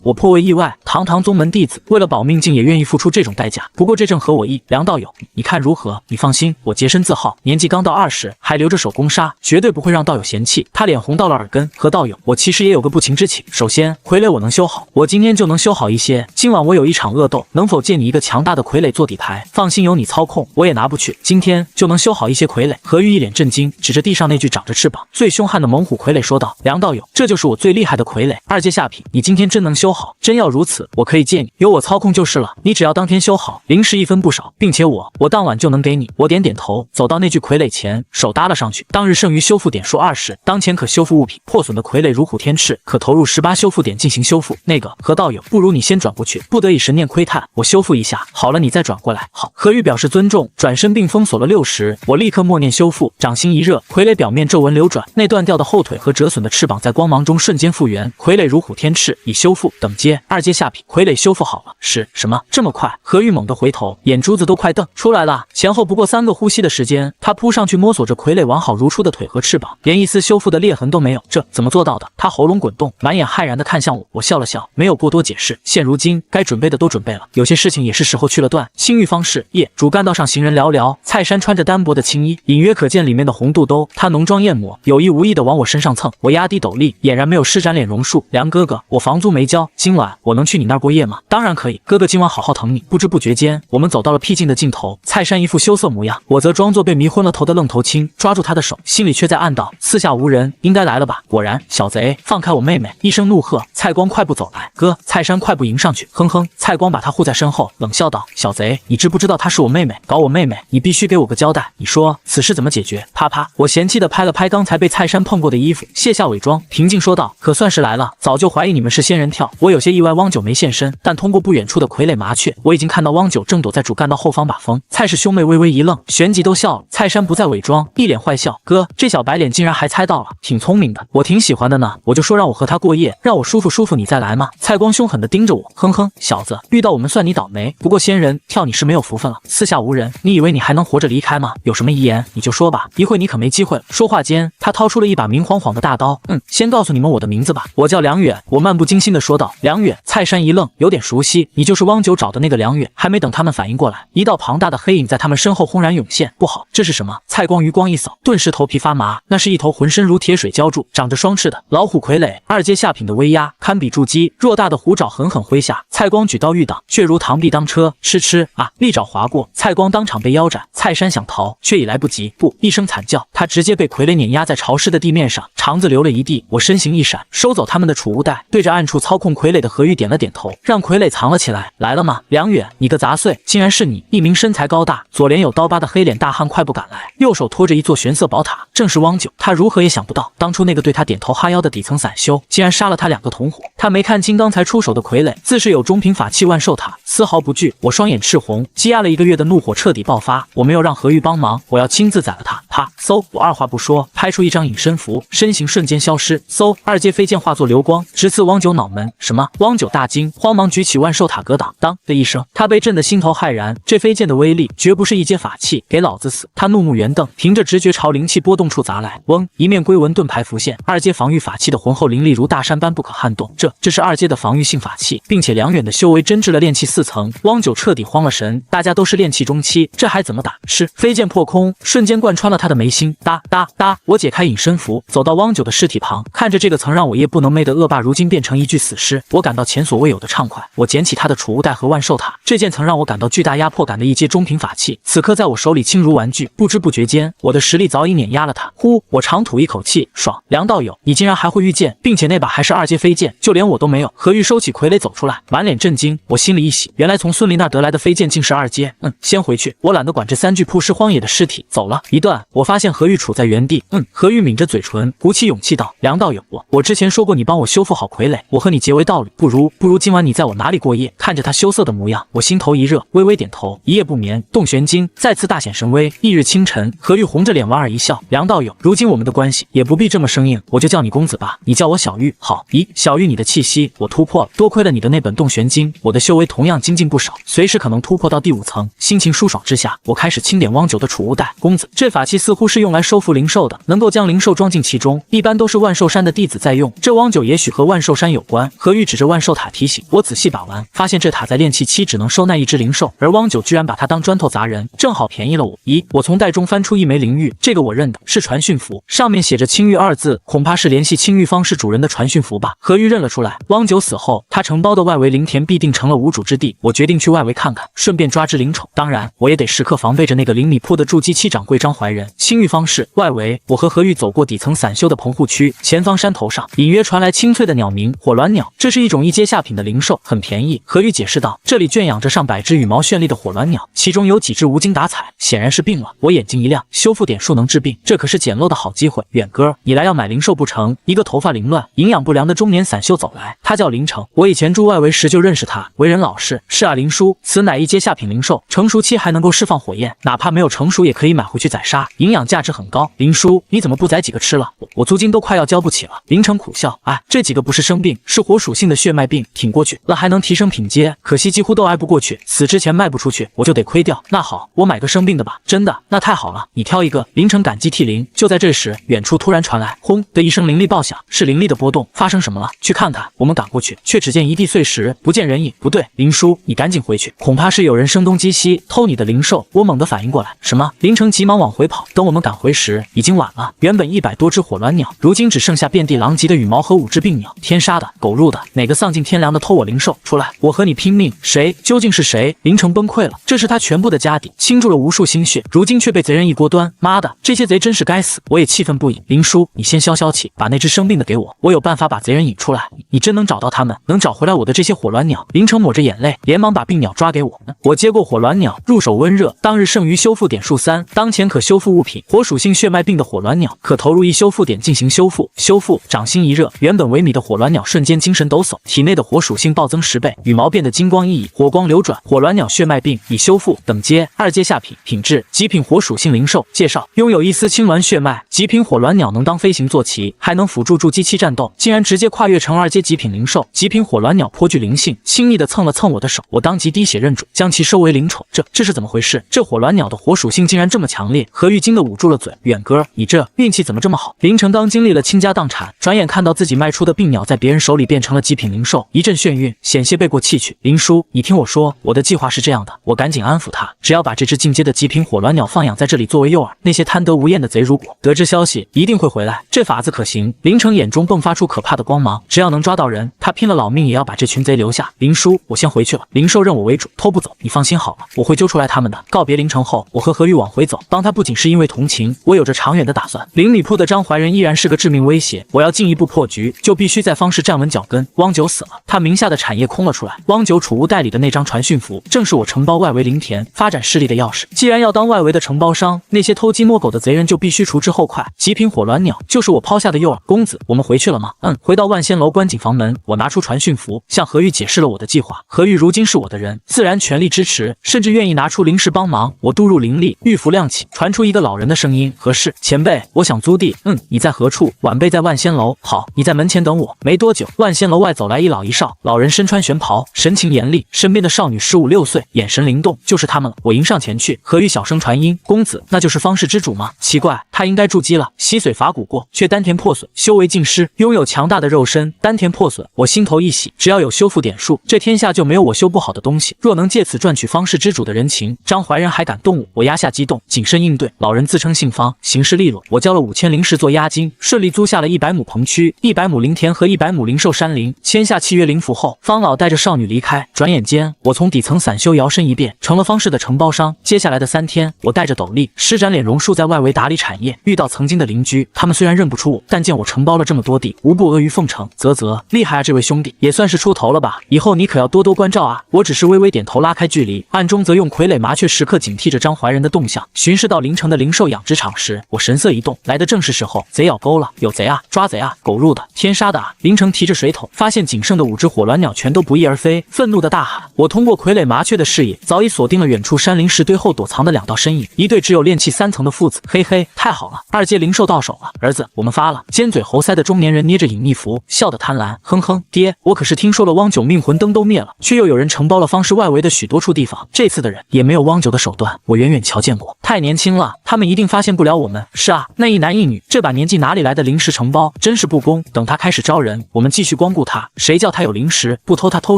我颇为意外，堂堂宗门弟子，为了保命竟也愿意付出这种代价。不过这正合我意。梁道友，你看如何？你放心，我洁身自好，年纪刚到20，还留着手工杀，绝对不会让道友嫌弃。他脸红到了耳根。和道友，我其实也有个不情之请。首先，傀儡我能修好，我今天就能修好一些。今晚我有一场恶斗，能否借你一个强大的傀儡做底牌？放心，有你操控，我也拿不去。今天就能修好一些傀儡。何玉一脸震惊，指着地上那具长着翅膀、最凶悍的猛虎傀儡说道：“梁道友，这就是我最厉害的傀儡，2阶下品。你今天真能修好？真要如此，我可以借你，由我操控就是了。你只要当天修好，灵石1分不少，并且我当晚就能给你。”我点点头，走到那具傀儡前，手搭了上去。当日剩余修复点数20，当前可修复物品破损的傀儡如虎添翅，可投入18修复点进行修复。那个何道友，不如你先转过去，不得已神念窥探，我修复一下，好了你再转过来。好。何玉表示尊重，转身并封锁了60。我立刻默念修复，掌心一热，傀儡表面皱纹流转，那断掉的后腿和折损的翅膀在光芒中瞬间复原。傀儡如虎添翅，已修复，等阶2阶下品，傀儡修复好了。是什么？这么快？何玉猛地回头，眼珠子都快瞪出来了。前后不过3个呼吸的时间，他扑上去摸索着傀儡完好如初的腿和翅膀，连一丝修复的裂痕都没有。这怎么做到的？他喉咙滚动，满眼骇然地看向我。我笑了笑，没有过多解释。现如今该准备的都准备了，有些事情也是时候去了断。青玉方士夜主干道上行人寥寥，蔡山穿着单薄的青衣，隐约可见里面的红肚兜。他浓妆艳抹，有意无意地往我身上蹭。我压低斗笠，俨然没有施展脸容术。梁哥哥，我房租没交，今晚我能去你那儿过夜吗？当然可以，哥哥今晚好好疼你。不知不觉间，我们走到了僻静的尽头。蔡山一副羞涩模样，我则装作被迷昏了头的愣头青，抓住他的手，心里却在暗道：四下无人，应该来了吧？果然，小贼，放开我妹妹！一声怒喝，蔡光快步走来。哥，蔡山快步迎上去，哼哼。蔡光把他护在身后，冷笑道：小贼，你知不知道她是我妹妹？搞我妹妹，你必须给我个交代。你说此事怎么解决？啪啪，我嫌弃地拍了拍刚才被蔡山碰过的衣服，卸下伪装，平静说道：可算是来了，早就怀疑你们是仙人跳。我有些意外汪九没现身，但通过不远处的傀儡麻雀，我已经看到汪九正躲在主干道后方把风。蔡氏兄妹微微一愣，旋即都笑了。蔡山不再伪装，一脸坏笑：哥，这小白脸竟然还猜到了，挺聪明的，我挺喜欢的呢。我就说让我和他过夜，让我舒服舒服，你再来嘛。蔡光凶狠地盯着我，哼哼，小子，遇到我们算你倒霉，不过仙人跳你是没有福分了。四下无人，你以为你还能活着离开吗？有什么遗言你就说吧，一会你可没机会了。说话间，他掏出了一把明晃晃的大刀。先告诉你们我的名字吧，我叫梁远。我漫不经心地说道。梁远。蔡山一愣，有点熟悉，你就是汪九找的那个梁远。还没等他们反应过来，一道庞大的黑影在他们身后轰然涌现。不好，这是什么？蔡光余光一扫，顿时头皮发麻。那是一头浑身如铁水浇筑、长着双翅的老虎傀儡，2阶下品的威压堪比筑基。偌大的虎爪狠狠挥下，蔡光举刀欲挡，却如螳臂当车，嗤嗤啊！利爪划过，蔡光当场被腰斩。蔡山想逃，却已来不及。不，一一声惨叫，他直接被傀儡碾压在潮湿的地面上，肠子流了一地。我身形一闪，收走他们的储物袋，对着暗处操控傀儡的何玉点了点头，让傀儡藏了起来。来了吗？梁远，你个杂碎，竟然是你！一名身材高大、左脸有刀疤的黑脸大汉快步赶来，右手托着一座玄色宝塔，正是汪九。他如何也想不到，当初那个对他点头哈腰的底层散修，竟然杀了他2个同伙。他没看清刚才出手的傀儡，自是有中品法器万寿塔，丝毫不惧。我双眼赤红，积压了1个月的怒火彻底爆发。我没有让何玉帮忙，我要亲自宰了他。啪！嗖！我二话不说，拍出一张隐身符，身形瞬间消失。嗖！2阶飞剑化作流光，直刺汪九脑门。什么？汪九大惊，慌忙举起万寿塔格挡。当的一声，他被震得心头骇然。这飞剑的威力绝不是1阶法器，给老子死！他怒目圆瞪，凭着直觉朝灵气波动处砸来。嗡！一面龟纹盾牌浮现，2阶防御法器的浑厚灵力如大山般不可撼动。这是2阶的防御性法器，并且梁远的修为真至了炼气4层。汪九彻底慌了神，大家都是炼气中期，这还怎么打？是飞剑破空，瞬间贯穿了他的眉心。哒哒哒！我解开隐身符，走到汪九的尸体旁，看着这个曾让我夜不能寐的恶霸，如今变成一具死尸，我感到前所未有的畅快。我捡起他的储物袋和万寿塔，这件曾让我感到巨大压迫感的1阶中品法器，此刻在我手里轻如玩具。不知不觉间，我的实力早已碾压了他。呼！我长吐一口气，爽！梁道友，你竟然还会御剑，并且那把还是2阶飞剑，就连我都没有。何玉收起傀儡走出来，满脸震惊。我心里一喜，原来从孙离那儿得来的飞剑竟是2阶。先回去，我懒得管这3具曝尸荒野的尸体。走了一段，我发现何玉处在原地。何玉抿着嘴唇，鼓起勇气道：“梁道友，我之前说过你帮我修复好傀儡，我和你结为道侣，不如今晚你在我哪里过夜？”看着他羞涩的模样，我心头一热，微微点头。一夜不眠，洞玄经再次大显神威。翌日清晨，何玉红着脸莞尔一笑：“梁道友，如今我们的关系也不必这么生硬，我就叫你公子吧，你叫我小玉。”好。咦，小玉，你的气息我突破了，多亏了你的那本洞玄经，我的修为同样精进不少，随时可能突破到第5层。心情舒爽之下，我开始清点汪九的储物袋。公子，这法器似乎是用来收服灵兽的，能够将灵兽装进其中，一般都是万寿山的弟子在用。这汪九也许和万寿山有关。何玉指着万寿塔提醒我，仔细把玩，发现这塔在炼气期只能收纳1只灵兽，而汪九居然把它当砖头砸人，正好便宜了我。咦，我从袋中翻出一枚灵玉，这个我认得，是传讯符，上面写着青玉2字，恐怕是联系青玉方氏主人的传讯符吧。何玉认了出来，汪九死后，他承包的外围灵田必定成了无主之地。我决定去外围看看，顺便抓只灵宠。当然，我也得时刻防备着那个灵米铺的筑基期掌柜张怀仁。青玉方氏外围，我和何玉走过底层散修的棚户区，前方山头上隐约传来清脆的鸟鸣，火鸾鸟，这是一种1阶下品的灵兽，很便宜。何玉解释道，这里圈养着上百只羽毛绚丽的火鸾鸟，其中有几只无精打采，显然是病了。我眼睛一亮，修复点数能治病，这可是捡漏的好机会。远哥，你来要买灵兽不成？一个头发凌乱、营养不良的中年散修走来，他叫林成，我以前住外围时就认识他，为人老实。是啊，林叔，此乃1阶下品灵兽，成熟期还能够释放火焰，哪怕没有成熟也可以买回去宰杀，营养价值很高。林叔，你怎么不宰几个吃了？我租金都快要交不起了。林成苦笑，哎，这几个不是生病，是火属性的血脉病，挺过去了还能提升品阶，可惜几乎都挨不过去，死之前卖不出去，我就得亏掉。那好，我买个生病的吧。真的？那太好了，你挑一个。林成感激涕零。就在这时，远处突然传来轰的一声灵力爆响，是灵力的波动，发生什么了？去看看。我们赶过去，却只见一地碎石，不见人影。不对，林叔，你赶紧回去，恐怕是有人声东击西，偷你的灵兽。我猛地反应过来，什么？林成急忙往回跑。等我们赶回时，已经晚了。原本100多只火鸾鸟，如今只剩下遍地狼藉的羽毛和5只病鸟。天杀的，狗入的，哪个丧尽天良的偷我灵兽？出来，我和你拼命！谁？究竟是谁？林成崩溃了，这是他全部的家底，倾注了无数心血，如今却被贼人一锅端。妈的，这些贼真是该死！我也气愤不已。林叔，你先消消气，把那只生病的给我，我有办法把贼人引出来。你真能找到他们，能找回来我的这些火鸾鸟？林成抹着眼泪，连忙把病鸟抓给我。我接过火鸾鸟，入手温热。当日剩余修复点数3，当前可修复物品：火属性血脉病的火鸾鸟，可投入1修复点进行修复。修复，掌心一热，原本萎靡的火鸾鸟瞬间精神抖擞，体内的火属性暴增10倍，羽毛变得金光熠熠，火光流转。火鸾鸟血脉病已修复，等阶2阶下品，品质极品火属性灵兽。介绍：拥有1丝青鸾血脉，极品火鸾鸟能当飞行坐骑，还能辅助筑基期战斗，竟然直接跨越成2阶极品灵兽。极品火鸾鸟颇具灵性，轻易地蹭了蹭我的手，我当即滴血认主，将其收为灵宠。这是怎么回事？这火鸾鸟的火属性竟然这么强烈？何玉惊得捂住了嘴。远哥，你这运气怎么这么好？林成刚经历了倾家荡产，转眼看到自己卖出的病鸟在别人手里变成了极品灵兽，一阵眩晕，险些背过气去。林叔，你听我说，我的计划是这样的。我赶紧安抚他，只要把这只进阶的极品火鸾鸟放养在这里作为诱饵，那些贪得无厌的贼如果得知消息，一定会回来。这法子可行。林成眼中迸发出可怕的光芒，只要能抓到人，他拼了老命也要把这群贼留下。林叔，我先回去了，灵兽认我为主，偷不走。你放心好了，我会揪出来他们的。告别林成后，我和何玉往回走，帮他不仅是因为同情，我有着长远的打算。邻里铺的张怀仁依然是个致命威胁，我要进一步破局，就必须在方氏站稳脚跟。汪九死了，他名下的产业空了出来。汪九储物袋里的那张传讯符，正是我承包外围林田发展势力的钥匙。既然要当外围的承包商，那些偷鸡摸狗的贼人就必须除之后快。极品火鸾鸟就是我抛下的诱饵。公子，我们回去了吗？回到万仙楼关紧房门，我拿出传讯符，向何玉解释了我的计划。何玉如今是我的人，自然全力支持，甚至愿意拿出灵石帮忙。我渡入灵力，玉符亮起，传出一个老人的声音：何事？前辈，我想租地。你在何处？晚辈在万仙楼。好，你在门前等我。没多久，万仙楼外走来一老一少，老人身穿玄袍，神情严厉，身边的少女15、16岁，眼神灵动，就是他们了。我迎上前去，何玉小声传音：公子，那就是方氏之主吗？奇怪，他应该筑基了，吸髓伐骨过，却丹田破损，修为尽失，拥有强大的肉身，丹田破损，我心头一喜，只要有修复点数，这天下就没有我修不好的东西。若能借此赚取方氏之主的人情，张怀仁还敢动我？我压下激动，谨慎应对。老人自称姓方，行事利落，我交了5000灵石做押金，顺利租下了100亩棚区、100亩灵田和100亩灵兽山林。签下契约灵符后，方老带着少女离开。转眼间，我从底层散修摇身一变，成了方氏的承包商。接下来的3天，我带着斗笠，施展脸容术在外围打理产业，遇到曾经的邻居，他们虽然认不出我，但见我承包了这么多地，无不阿谀奉承。啧，厉害啊，这位兄弟，也算是出头了吧？以后你可要多多关照啊！我只是微微点头，拉开距离，暗中则用傀儡麻雀时刻警惕着张怀仁的动向。巡视到临城的灵兽养殖场时，我神色一动，来的正是时候。贼咬钩了，有贼啊！抓贼啊！狗入的，天杀的啊！凌城提着水桶，发现仅剩的5只火鸾鸟全都不翼而飞，愤怒的大喊。我通过傀儡麻雀的视野，早已锁定了远处山林石堆后躲藏的2道身影，一对只有炼气3层的父子。嘿嘿，太好了，2阶灵兽到手了，儿子，我们发了。尖嘴猴腮的中年人捏着隐匿符，笑得贪婪。哼哼，爹，我可是听说了汪九命魂灯都灭了，却又有人承包了方氏外围的许多处地方。这次的人也没有汪九的手段，我远远瞧见过。太年轻了，他们一定发现不了我们。是啊，那一男一女，这把年纪哪里来的灵石承包，真是不公。等他开始招人，我们继续光顾他。谁叫他有灵石，不偷他偷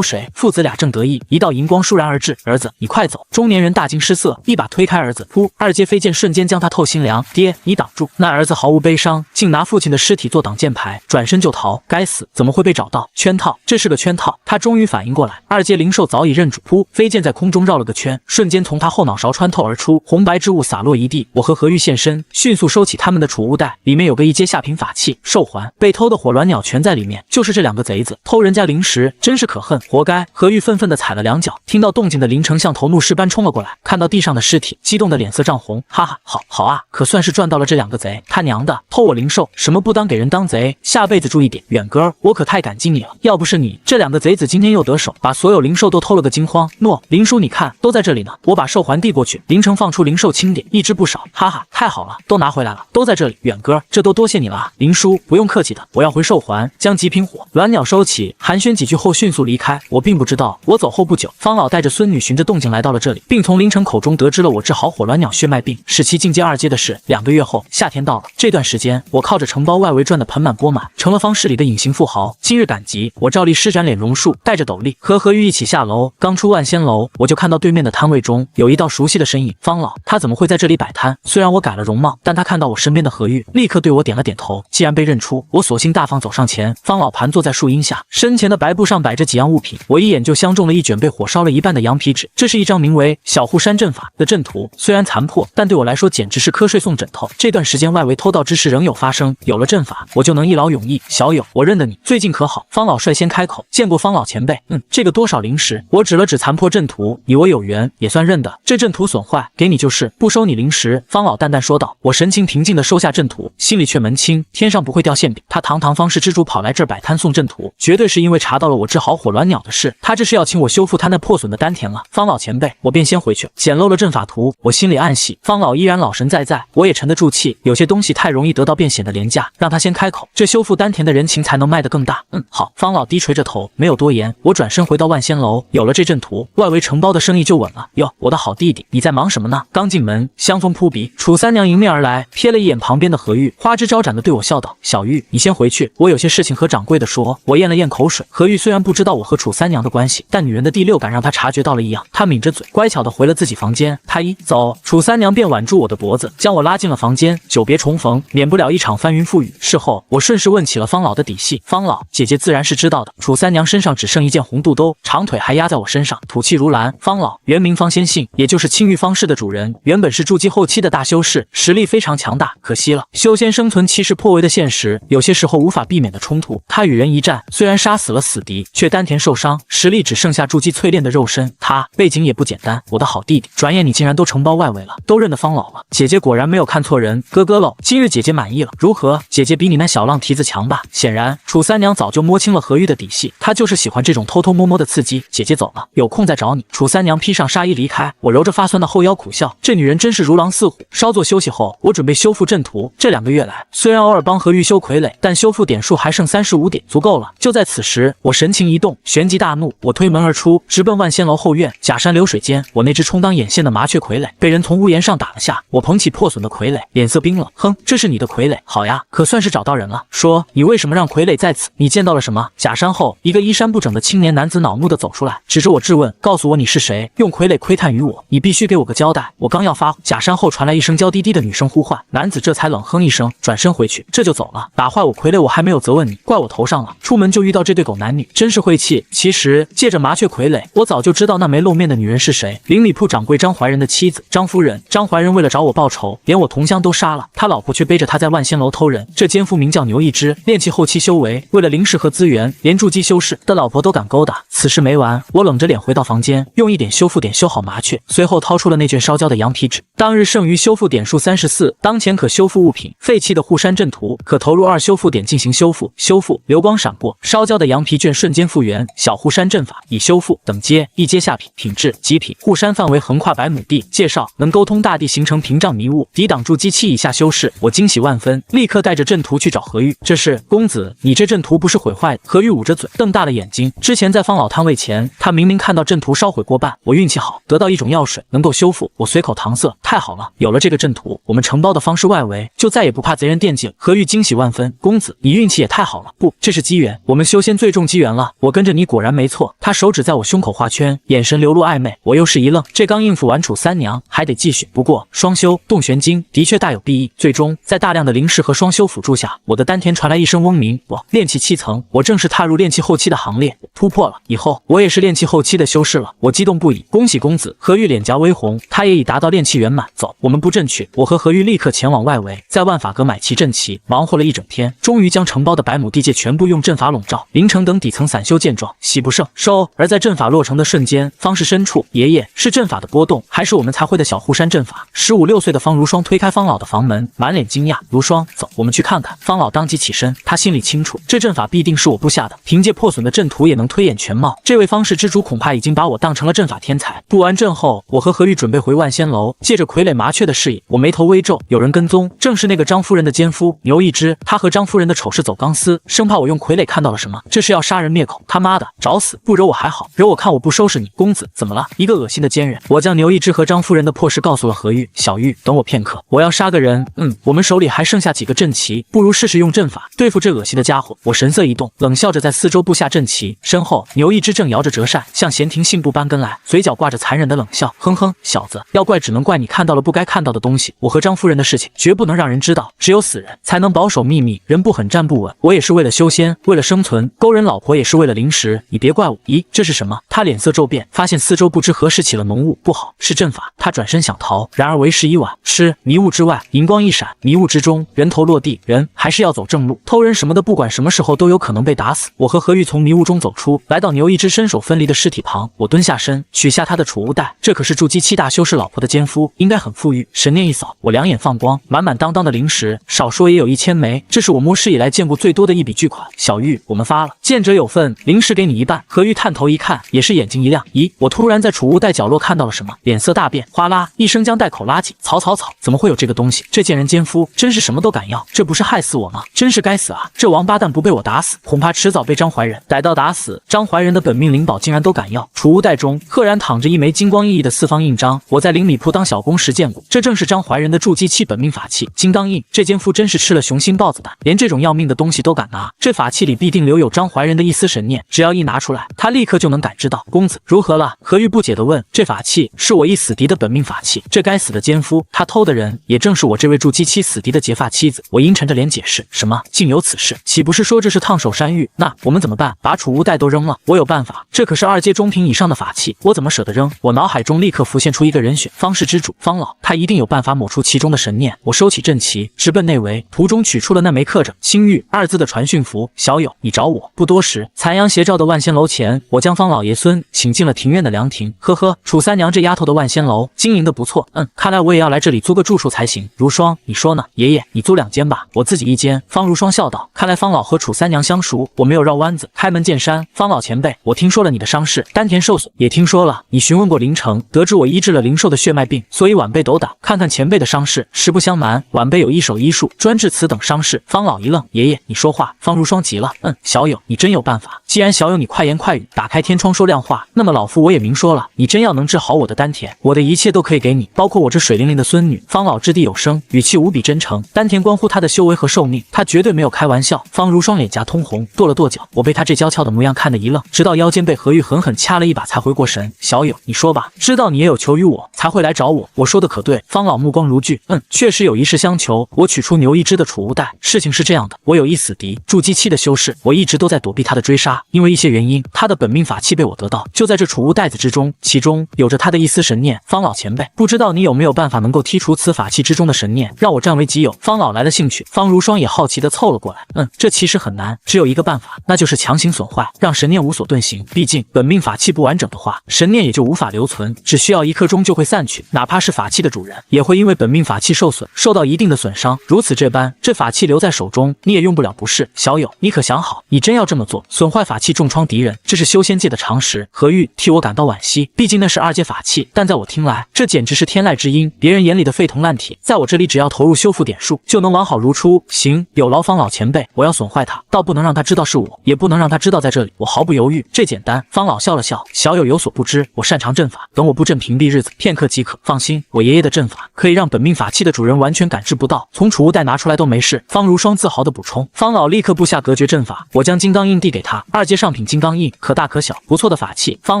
谁？父子俩正得意，一道银光倏然而至。儿子，你快走！中年人大惊失色，一把推开儿子，噗，2阶飞剑瞬间将他透心凉。爹，你挡住！那儿子毫无悲伤，竟拿父亲的尸体做挡箭牌，转身就逃。该死，怎么会被找到？圈套，这是个圈套！他终于反应过来，2阶灵兽早已认主，噗，飞剑在空中绕了个圈，瞬间从他后脑勺穿透而出，红白之物洒落一地。我和何玉现身，迅速收起他们的储物袋，里面有个1阶下品法器兽环，被偷的火鸾鸟全在里面。就是这2个贼子偷人家灵石，真是可恨，活该！何玉愤愤地踩了2脚。听到动静的林丞相头怒狮般冲了过来，看到地上的尸体，激动的脸色涨红。哈哈，好啊，可算是赚到了这2个贼。他娘的，偷我灵兽，什么不当给人当贼？下辈子注意点。远哥，我可太感激你了，要不是你，这2个贼子今天又得手，把所有灵兽都偷了个精荒。诺，林叔你看，都在这里呢。我把兽环递过去，林城放出灵兽清点，1只不少。哈哈，太好了，都拿回来了，都在这里。远哥，这都多谢你了啊。林叔，不用客气的，我要回兽环，将极品火鸾鸟收起，寒暄几句后迅速离开。我并不知道，我走后不久，方老带着孙女循着动静来到了这里，并从林城口中得知了我治好火鸾鸟血脉病，使其进阶2阶的事。2个月后，夏天到了，这段时间我靠着承包外围赚得盆满钵满，成了方氏里的隐形富豪。今日赶集，我照例施展脸容术，带着斗笠和何玉一起下楼。刚出万仙楼，我就看到对面的摊位中有一道熟悉的身影。方老，他怎么会在这里摆摊？虽然我改了容貌，但他看到我身边的何玉，立刻对我点了点头。既然被认出，我索性大方走上前。方老盘坐在树荫下，身前的白布上摆着几样物品，我一眼就相中了一卷被火烧了一半的羊皮纸。这是一张名为《小护山阵法》的阵图，虽然残破，但对我来说简直是瞌睡送枕头。这段时间外围偷盗之事仍有发生，有了阵法，我就能一劳永逸。小友，我认得你，最近可好？方老率先开口，见过方老前辈。这个多少灵石？我指了指残破阵图，以我有缘，也算认得。这阵图损坏，给你就是，不收你灵石。方老淡淡说道。我神情平静地收下阵图，心里却门清，天上不会掉馅饼。他堂堂方氏之主跑来这儿摆摊送阵图，绝对是因为查到了我治好火鸾鸟的事。他这是要请我修复他那破损的丹田了。方老前辈，我便先回去。捡漏了阵法图，我心里暗喜。方老依然老神在在，我也沉得住气。有些东西太容易得到便显得廉价，让他先开口，这修复丹田的人情才能卖得更大。好。方老低垂着头，没有多言。我转身回到万仙楼，有了这阵图，外围承包的生意就稳了。哟，我的好弟弟，你在忙什么呢？刚进门，香风扑鼻，楚三娘迎面而来，瞥了一眼旁边的何玉，花枝招展的对我笑道：“小玉，你先回去，我有些事情和掌柜的说。”我咽了咽口水。何玉虽然不知道我和楚三娘的关系，但女人的第六感让她察觉到了异样。她抿着嘴，乖巧的回了自己房间。她一走，楚三娘便挽住我的脖子，将我拉进了房间。久别重逢，免不了一场翻云覆雨。事后，我顺势问起了方老的底细。方老，姐姐自然是知道的。楚三娘身上只剩一件红肚兜，长腿还压在我身上，吐气如兰。方老原名方先信，也就是青玉方氏的主人，原本是筑基后后期的大修士，实力非常强大，可惜了，修仙生存其实颇为的现实，有些时候无法避免的冲突。他与人一战，虽然杀死了死敌，却丹田受伤，实力只剩下筑基淬炼的肉身。他背景也不简单，我的好弟弟，转眼你竟然都承包外围了，都认得方老了。姐姐果然没有看错人，哥哥喽，今日姐姐满意了。如何？姐姐比你那小浪蹄子强吧？显然，楚三娘早就摸清了何玉的底细，她就是喜欢这种偷偷摸摸的刺激。姐姐走了，有空再找你。楚三娘披上纱衣离开，我揉着发酸的后腰苦笑，这女人真是如狼似虎。稍作休息后，我准备修复阵图。这2个月来，虽然偶尔帮何玉修傀儡，但修复点数还剩35点，足够了。就在此时，我神情一动，旋即大怒，我推门而出，直奔万仙楼后院。假山流水间，我那只充当眼线的麻雀傀儡被人从屋檐上打了下。我捧起破损的傀儡，脸色冰冷，哼，这是你的傀儡，好呀，可算是找到人了。说，你为什么让傀儡在此？你见到了什么？假山后，一个衣衫不整的青年男子恼怒地走出来，指着我质问，告诉我你是谁，用傀儡窥探于我，你必须给我个交代。我刚要发火，假山后传来一声娇滴滴的女声呼唤，男子这才冷哼一声，转身回去，这就走了。打坏我傀儡，我还没有责问你，怪我头上了。出门就遇到这对狗男女，真是晦气。其实借着麻雀傀儡，我早就知道那没露面的女人是谁，邻里铺掌柜张怀仁的妻子张夫人。张怀仁为了找我报仇，连我同乡都杀了，他老婆却背着他在万仙楼偷人。这奸夫名叫牛一之，炼气后期修为，为了灵石和资源，连筑基修士的老婆都敢勾搭。此事没完，我冷着脸回到房间，用1点修复点修好麻雀，随后掏出了那卷烧焦的羊皮纸。当日剩余修复点数34，当前可修复物品，废弃的护山阵图可投入2修复点进行修复。修复，流光闪过，烧焦的羊皮卷瞬间复原。小护山阵法已修复，等阶1阶下品，品质极品，护山范围横跨100亩地。介绍，能沟通大地，形成屏障迷雾，抵挡筑基期以下修士。我惊喜万分，立刻带着阵图去找何玉。这是公子，你这阵图不是毁坏的？何玉捂着嘴，瞪大了眼睛。之前在方老摊位前，他明明看到阵图烧毁过半。我运气好，得到一种药水，能够修复。我随口搪塞，太好了，有了这个阵图，我们承包的方氏外围就再也不怕贼人惦记了。何玉惊喜万分，公子，你运气也太好了。不，这是机缘，我们修仙最重机缘了。我跟着你果然没错。他手指在我胸口画圈，眼神流露暧昧。我又是一愣，这刚应付完楚三娘，还得继续。不过双修洞玄经的确大有裨益。最终在大量的灵石和双修辅助下，我的丹田传来一声嗡鸣。我炼气7层，我正式踏入炼气后期的行列，突破了。以后我也是炼气后期的修士了，我激动不已。恭喜公子！何玉脸颊微红，他也已达到炼气圆满。走，我们布阵去。我和何玉立刻前往外围，在万法阁买齐阵旗，忙活了一整天，终于将承包的100亩地界全部用阵法笼罩。凌城等底层散修见状，喜不胜收。而在阵法落成的瞬间，方氏深处，爷爷，是阵法的波动，还是我们才会的小护山阵法？15、16岁的方如霜推开方老的房门，满脸惊讶。如霜，走，我们去看看。方老当即起身，他心里清楚，这阵法必定是我布下的，凭借破损的阵图也能推演全貌。这位方氏之主恐怕已经把我当成了阵法天才。布完阵后，我和何玉准备回万仙楼，借着傀儡麻雀的视野，我眉头微皱，有人跟踪，正是那个张夫人的奸夫牛一之。他和张夫人的丑事走钢丝，生怕我用傀儡看到了什么，这是要杀人灭口。他妈的，找死！不惹我还好，惹我看我不收拾你。公子怎么了？一个恶心的奸人！我将牛一之和张夫人的破事告诉了何玉。小玉，等我片刻，我要杀个人。我们手里还剩下几个阵旗，不如试试用阵法对付这恶心的家伙。我神色一动，冷笑着在四周布下阵旗。身后牛一之正摇着折扇向闲庭信步搬跟来，嘴角挂着残忍的冷笑。哼哼，小子，要怪只能怪你看到了不该看到的东西。我和张夫人的事情绝不能让人知道，只有死人才能保守秘密，人不狠站不稳。我也是为了修仙，为了生存，勾人老婆也是为了灵石。你别怪我。咦，这是什么？他脸色骤变，发现四周不知何时起了浓雾，不好，是阵法。他转身想逃，然而为时已晚。是迷雾之外，银光一闪，迷雾之中，人头落地。人还是要走正路，偷人什么的，不管什么时候都有可能被打死。我和何玉从迷雾中走出，来到牛一之身首分离的尸体旁，我蹲下身，取下他的储物袋。这可是筑基7大修士老婆的奸夫，应该很富裕。神念一扫，我两眼放光，满满当当的灵石，少说也有1000枚，这是我摸尸以来见过最多的一笔巨款。小玉，我们发了，见者有份，灵石给你一半。何玉探头一看，也是眼睛一亮。咦，我突然在储物袋角落看到了什么，脸色大变，哗啦一声将袋口拉紧。草，怎么会有这个东西？这贱人奸夫真是什么都敢要，这不是害死我吗？真是该死啊！这王八蛋不被我打死，恐怕迟早被张怀仁逮到打死。张怀仁的本命灵宝竟然都敢要。储物袋中赫然躺着一枚金光熠熠的四方印章，我在灵里铺当小工时见过，这正是张怀仁的筑基7本命法器金刚印。这奸夫真是吃了雄心豹子胆，连这种要命的东西都敢拿。这法器里必定留有张怀仁的一丝神念，只要一拿出来，他立刻就能感知到。公子如何了？何玉不解地问。这法器是我一死敌的本命法器，这该死的奸夫，他偷的人也正是我这位筑基7死敌的结发妻子。我阴沉着脸解释。什么？竟有此事？岂不是说这是烫手山芋？那我们怎么办？把储物袋都扔了？我有办法，这可是2阶中品以上的法器，我怎么舍得扔？我脑海中立刻浮现出一个人选，方氏之主方老。道，他一定有办法抹除其中的神念。我收起阵旗，直奔内围，途中取出了那枚刻着青玉二字的传讯符。小友，你找我。不多时，残阳斜照的万仙楼前，我将方老爷孙请进了庭院的凉亭。呵呵，楚三娘这丫头的万仙楼经营的不错，看来我也要来这里租个住处才行。如霜，你说呢？爷爷，你租2间吧，我自己1间。方如霜笑道，看来方老和楚三娘相熟，我没有绕弯子。开门见山，方老前辈，我听说了你的伤势，丹田受损，也听说了你询问过林城，得知我医治了灵兽的血脉病，所以晚辈斗胆看看前辈的伤势。实不相瞒，晚辈有一手医术，专治此等伤势。方老一愣，爷爷，你说话。方如霜急了，小友，你真有办法。既然小友你快言快语，打开天窗说亮话，那么老夫我也明说了，你真要能治好我的丹田，我的一切都可以给你，包括我这水灵灵的孙女。方老掷地有声，语气无比真诚，丹田关乎他的修为和寿命，他绝对没有开玩笑。方如霜脸颊通红，跺了跺脚，我被他这娇俏的模样看得一愣，直到腰间被何玉狠狠掐了一把才回过神。小友，你说吧，知道你也有求于我，才会来找我，我说的可对？方老目光如炬，确实有一事相求。我取出牛一只的储物袋，事情是这样的，我有一死敌，筑基期的修士，我一直都在躲避他的追杀，因为一些原因，他的本命法器被我得到，就在这储物袋子之中，其中有着他的一丝神念。方老前辈，不知道你有没有办法能够剔除此法器之中的神念，让我占为己有？方老来了兴趣，方如霜也好奇地凑了过来，这其实很难，只有一个办法，那就是强行损坏，让神念无所遁形。毕竟本命法器不完整的话，神念也就无法留存，只需要1刻钟就会散去，哪怕是法器的主人，也会因为本命法器受损，受到一定的损伤。如此这般，这法器留在手中，你也用不了不是？小友，你可想好，你真要这么做，损坏法器重创敌人，这是修仙界的常识。何玉替我感到惋惜，毕竟那是2阶法器，但在我听来，这简直是天籁之音，别人眼里的废铜烂铁，在我这里只要投入修复点数，就能完好如初。行，有劳方老前辈，我要损坏它，倒不能让他知道是我，也不能让他知道在这里。我毫不犹豫，这简单。方老笑了笑，小友有所不知，我擅长阵法，等我布阵屏蔽日子，片刻即可。放心，我爷爷的阵法可以让本命法器的主人完全感知不到，从储物袋拿出来都没事。方如霜自豪地补充。方老立刻布下隔绝阵法，我将金刚印递给他，2阶上品金刚印，可大可小，不错的法器。方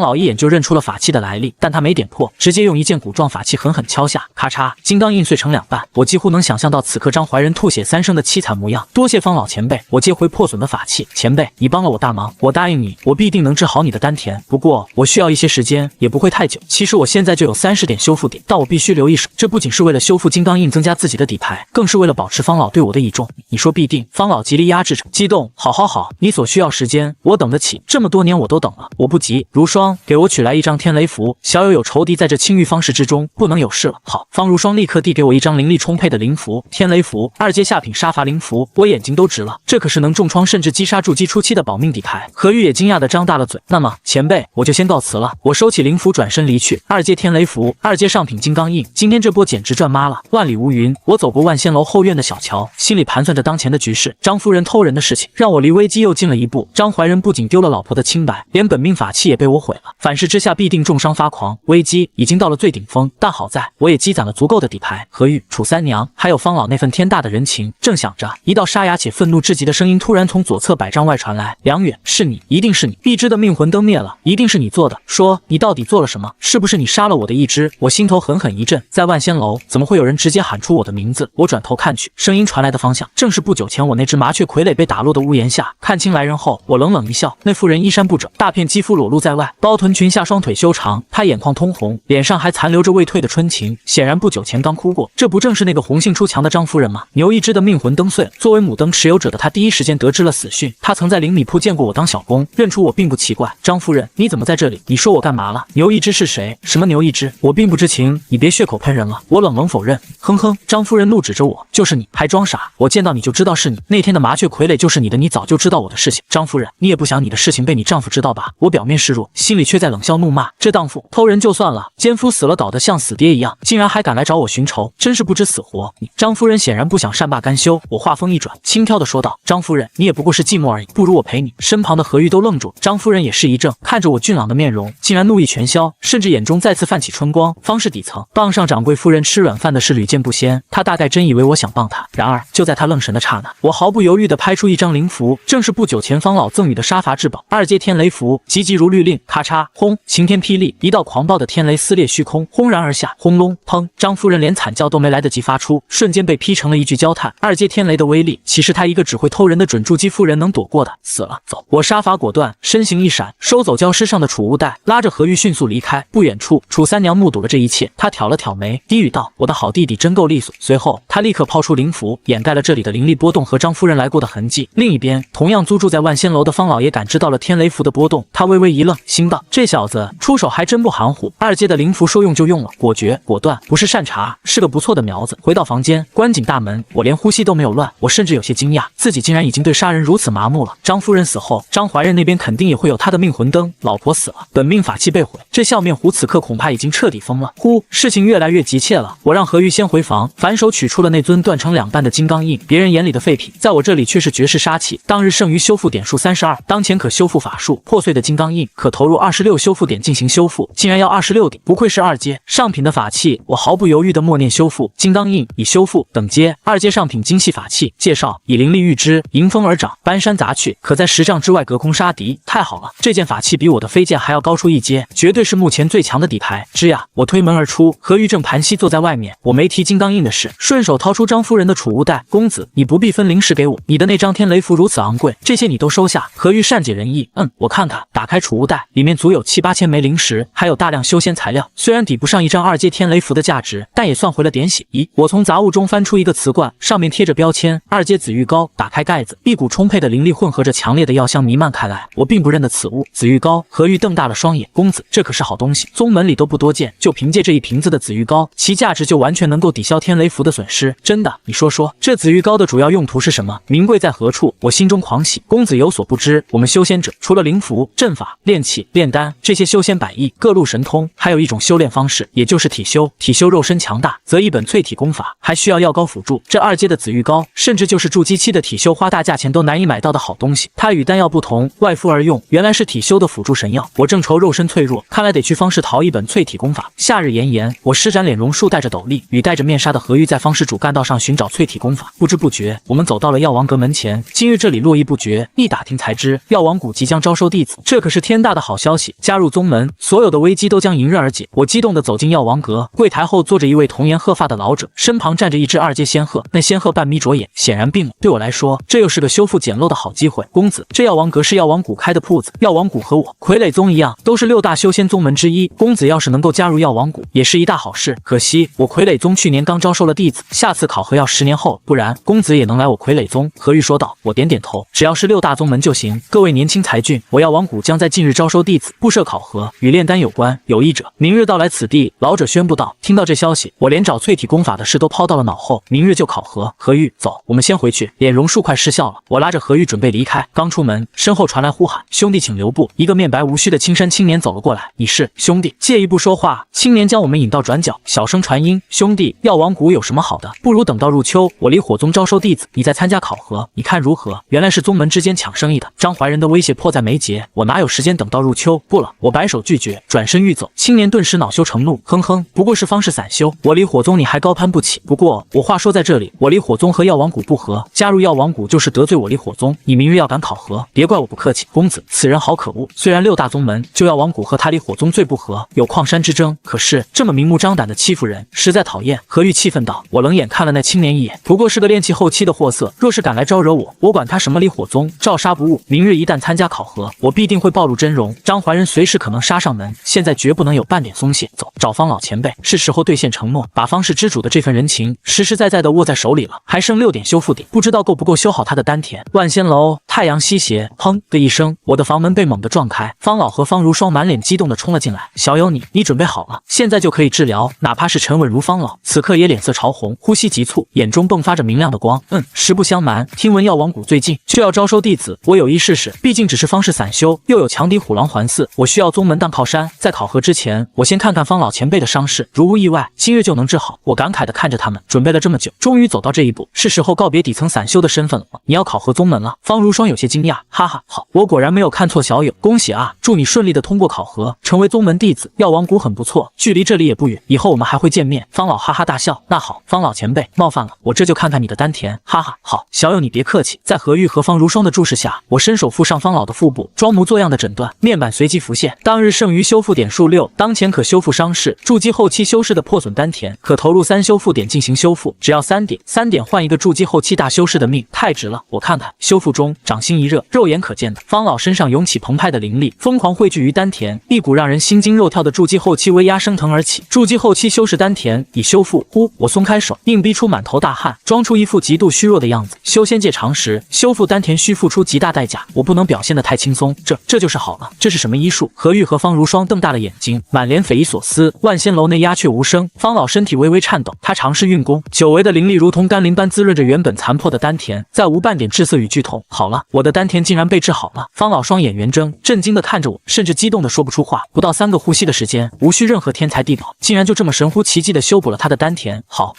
老一眼就认出了法器的来历，但他没点破，直接用一件古状法器狠狠敲下，咔嚓，金刚印碎成2半。我几乎能想象到此刻张怀仁吐血3升的凄惨模样。多谢方老前辈，我接回破损的法器。前辈，你帮了我大忙，我答应你，我必定能治好你的丹田。不过我需要一些时间，也不会太久。其实我现在就有30点修复点，但我必须留一手。这不仅是为了修复金刚印，增加自己的底牌，更是为了保持方老对我的倚重。你说必定？方老极力压制着，激动。好，你所需要时间，我等得起。这么多年我都等了，我不急。如霜，给我取来1张天雷符。小友有仇敌在这青玉方士之中，不能有事了。好，方如霜立刻递给我1张灵力充沛的灵符，天雷符，2阶下品杀伐灵符。我眼睛都直了，这可是能重创甚至击杀筑基初期的保命底牌。何玉也惊讶地张大了嘴。那么前辈，我就先告辞了。我收起灵符，转身离去。2阶天雷符，2阶上品金刚印，今天这波简直赚妈了，万里无云。我走过万仙楼后院的小桥，心里盘算着当前的局势。张夫人偷人的事情，让我离危机又近了一步。张怀仁不仅丢了老婆的清白，连本命法器也被我毁了。反噬之下必定重伤发狂，危机已经到了最顶峰。但好在我也积攒了足够的底牌。何玉、楚三娘还有方老那份天大的人情。正想着，一道沙哑且愤怒至极的声音突然从左侧100丈外传来：梁远，是你，一定是你！一只的命魂灯灭了，一定是你做的。说你到底做了什么？是不是你杀了我的一只？我心头狠狠一震，在万仙楼怎么会有人直接喊出我的名字？我转头看去，声音传来的方向正是不久前我那只麻雀傀儡被打落的屋檐下。看清来人后，我冷冷一笑，那妇人衣衫不整，大片肌肤裸露在外，包臀裙下双腿修长，她眼眶通红，脸上还残留着未退的春情，显然不久前刚哭过。这不正是那个红杏出墙的张夫人吗？牛一只的命魂灯碎了，作为母灯持有者的她第一时间得知了死讯。她曾在灵米铺见过我当小工，认出我并不奇怪。张夫人，你怎么在这里？你说我干嘛了？牛一只是谁？什么牛一只？我并不知情，你别血口喷人了。我冷冷否认。哼哼，张夫人怒指着我，就是你，还装傻？我见到你就知道是你，那天的麻雀傀儡就是你的，你早就知道我的事情。张夫人，你也不想你的事情被你丈夫知道吧？我表面示弱，心里却在冷笑怒骂，这荡妇偷人就算了，奸夫死了搞得像死爹一样，竟然还敢来找我寻仇，真是不知死活。你张夫人显然不想善罢甘休，我话锋一转，轻佻地说道：张夫人，你也不过是寂寞而已，不如我陪你。身旁的何玉都愣住，张夫人也是一怔，看着我俊朗的面容，竟然怒意全消，甚至眼中再次泛起春光。方氏底层傍上掌柜夫人吃软饭的事屡见不鲜，她大概真以为我想帮她。然而就在她愣神的刹那，我毫不犹豫地拍出1张灵符，正是不久前方老赠予的杀伐至宝2阶天雷符，急急如律令，咔嚓，轰，晴天霹雳，一道狂暴的天雷撕裂虚空，轰然而下，轰隆，砰！张夫人连惨叫都没来得及发出，瞬间被劈成了一具焦炭。2阶天雷的威力，岂是她一个只会偷人的准筑基夫人能躲过的？死了，走！我杀伐果断，身形一闪，收走焦尸上的储物袋，拉着何玉迅速离开。不远处，楚三娘目睹了这一切，她挑了挑挑眉，低语道：“我的好弟弟真够利索。”随后他立刻抛出灵符，掩盖了这里的灵力波动和张夫人来过的痕迹。另一边，同样租住在万仙楼的方老爷感知到了天雷符的波动，他微微一愣，心道：这小子出手还真不含糊，二阶的灵符说用就用了，果决果断，不是善茬，是个不错的苗子。回到房间，关紧大门，我连呼吸都没有乱，我甚至有些惊讶，自己竟然已经对杀人如此麻木了。张夫人死后，张怀仁那边肯定也会有他的命魂灯，老婆死了，本命法器被毁，这笑面虎此刻恐怕已经彻底疯了。呼，事情越来越急切了，我让何玉先回房，反手取出了那尊断成两半的金刚印，别人眼里的废品，在我这里却是绝世杀器。当日剩余修复点数32，当前可修复法术，破碎的金刚印可投入26修复点进行修复，竟然要26点，不愧是二阶上品的法器。我毫不犹豫的默念修复，金刚印已修复，等阶二阶上品精细法器。介绍：以灵力御之，迎风而长，搬山砸去，可在10丈之外隔空杀敌。太好了，这件法器比我的飞剑还要高出一阶，绝对是目前最强的底牌。之呀，我推门而出，何玉正盘膝坐在外面，我没提金刚印的事，顺手掏出张夫人的储物袋。公子，你不必分零食给我，你的那张天雷符如此昂贵，这些你都收下。何玉善解人意，我看看。打开储物袋，里面足有7、8千枚灵石，还有大量修仙材料，虽然抵不上一张二阶天雷符的价值，但也算回了点血。咦，我从杂物中翻出一个瓷罐，上面贴着标签二阶紫玉膏，打开盖子，一股充沛的灵力混合着强烈的药香弥漫开来。我并不认得此物，紫玉膏。何玉瞪大了双眼，公子，这可是好东西，宗门里都不多见，就凭借这一瓶子的紫玉膏，其价值就完全能够抵消天雷符的损失。真的？你说说，这紫玉膏的主要用途是什么？名贵在何处？我心中狂喜。公子有所不知，我们修仙者除了灵符、阵法、炼器、炼丹这些修仙百艺、各路神通，还有一种修炼方式，也就是体修。体修肉身强大，则一本淬体功法，还需要药膏辅助。这二阶的紫玉膏，甚至就是筑基期的体修花大价钱都难以买到的好东西。它与丹药不同，外敷而用，原来是体修的辅助神药。我正愁肉身脆弱，看来得去方士淘一本淬体功法。夏日炎炎，我施展脸容术，戴着斗笠，与戴着面纱的何玉在方士主干道上寻找淬体功法。不知不觉，我们走到了药王阁门前。今日这里络绎不绝，一打听才知，药王谷即将招收弟子，这可是天大的好消息！加入宗门，所有的危机都将迎刃而解。我激动地走进药王阁，柜台后坐着一位童颜鹤发的老者，身旁站着一只二阶仙鹤，那仙鹤半眯着眼，显然病了。对我来说，这又是个修复简陋的好机会。公子，这药王阁是药王谷开的铺子，药王谷和我傀儡宗一样，都是6大修仙宗门之一。公子要是能够加入药王谷，也是一大好事。可惜我傀儡宗去年刚招收了弟子，下次考核要10年后，不然公子也能来我傀儡宗。何玉说道。我点点头，只要是6大宗门就行。各位年轻才俊，我药王谷将在近日招收弟子，布设考核，与炼丹有关，有意者明日到来此地。老者宣布道。听到这消息，我连找淬体功法的事都抛到了脑后，明日就考核。何玉，走，我们先回去。脸容术快失效了，我拉着何玉准备离开，刚出门，身后传来呼喊：兄弟请留步！一个面白无须的青衫青年走了过来。你是？兄弟借一步说话。青年将我们引到转角，小声传音：兄弟，药王谷有什么好的？不如等到入秋，我离火宗招收弟子，你再参加考核，你看如何？原来是宗门之间抢生意的。张怀仁的威胁迫在眉睫，我哪有时间等到入秋？不了，我摆手拒绝，转身欲走。青年顿时恼羞成怒，哼哼，不过是方士散修，我离火宗你还高攀不起。不过我话说在这里，我离火宗和药王谷不合，加入药王谷就是得罪我离火宗，你明日要敢考核，别怪我不客气。公子，此人好可恶，虽然6大宗门就药王谷和他离火宗最不合，有矿山之争，可是这么明目张胆的欺负人，实在讨厌。何玉气愤道。我冷眼看了那青年一眼，不过是个炼器后期的货色，若是敢来招惹我，我管他什么离火宗，照杀不误。明日一旦参加考核，我必定会暴露真容。张怀仁随时可能杀上门，现在绝不能有半点松懈。走，找方老前辈，是时候兑现承诺，把方氏之主的这份人情实实在在的握在手里了。还剩6点修复点，不知道够不够修好他的丹田。万仙楼，太阳西斜，砰的一声，我的房门被猛地撞开，方老和方如霜满脸激动地冲了进来。小友你准备好了？现在就可以治疗。哪怕是沉稳如方老，此刻也脸色潮红，呼吸急促，眼中迸发着明亮的光。实不相瞒，听闻药王谷最近就要招收弟子，我有意试试，毕竟只是方士散修，又有强敌虎狼环伺，我需要宗门当靠山。在考核之前，我先看看方老前辈的伤势，如无意外，今日就能治好。我感慨地看着他们，准备了这么久，终于走到这一步，是时候告别底层散修的身份了。你要考核宗门了？方如霜有些惊讶，哈哈，好，我果然没有看错小友，恭喜啊，祝你顺利的通过考核，成为宗门弟子。药王谷很不错，距离这里也不远，以后我们还会见面。方老哈哈大笑，那好，方老前辈冒犯了，我这就看看你的丹田，哈哈，好，小友你别客气。在何玉和方如霜的注视下，我伸手附上方老的腹部，装模作样的诊断，面板随即浮现，当日剩余修复点数6，当前可修复伤势，筑基后期修士的破损丹田，可投入3修复点进行修复，只要3点换一个筑基后期大修士的命，太值了。我看看，修复中，掌心一热，肉眼可见的，方老身上涌起澎湃的灵力，疯狂汇聚于丹田，一股让人心惊肉跳的筑基后期威压升腾而起。筑基记后期修饰丹田以修复。我松开手，硬逼出满头大汗，装出一副极度虚弱的样子。修仙界常识，修复丹田需付出极大代价，我不能表现得太轻松。这就是好了。这是什么医术？何玉和方如霜瞪大了眼睛，满脸匪夷所思。万仙楼内鸦雀无声，方老身体微微颤抖，他尝试运功，久违的灵力如同甘霖般滋润着原本残破的丹田，再无半点滞涩与剧痛。好了，我的丹田竟然被治好了。方老双眼圆睁，震惊地看着我，甚至激动得说不出话。不到3个呼吸的时间，无需任何天才地宝，竟然就这么神乎其技地修补了他的丹田。好，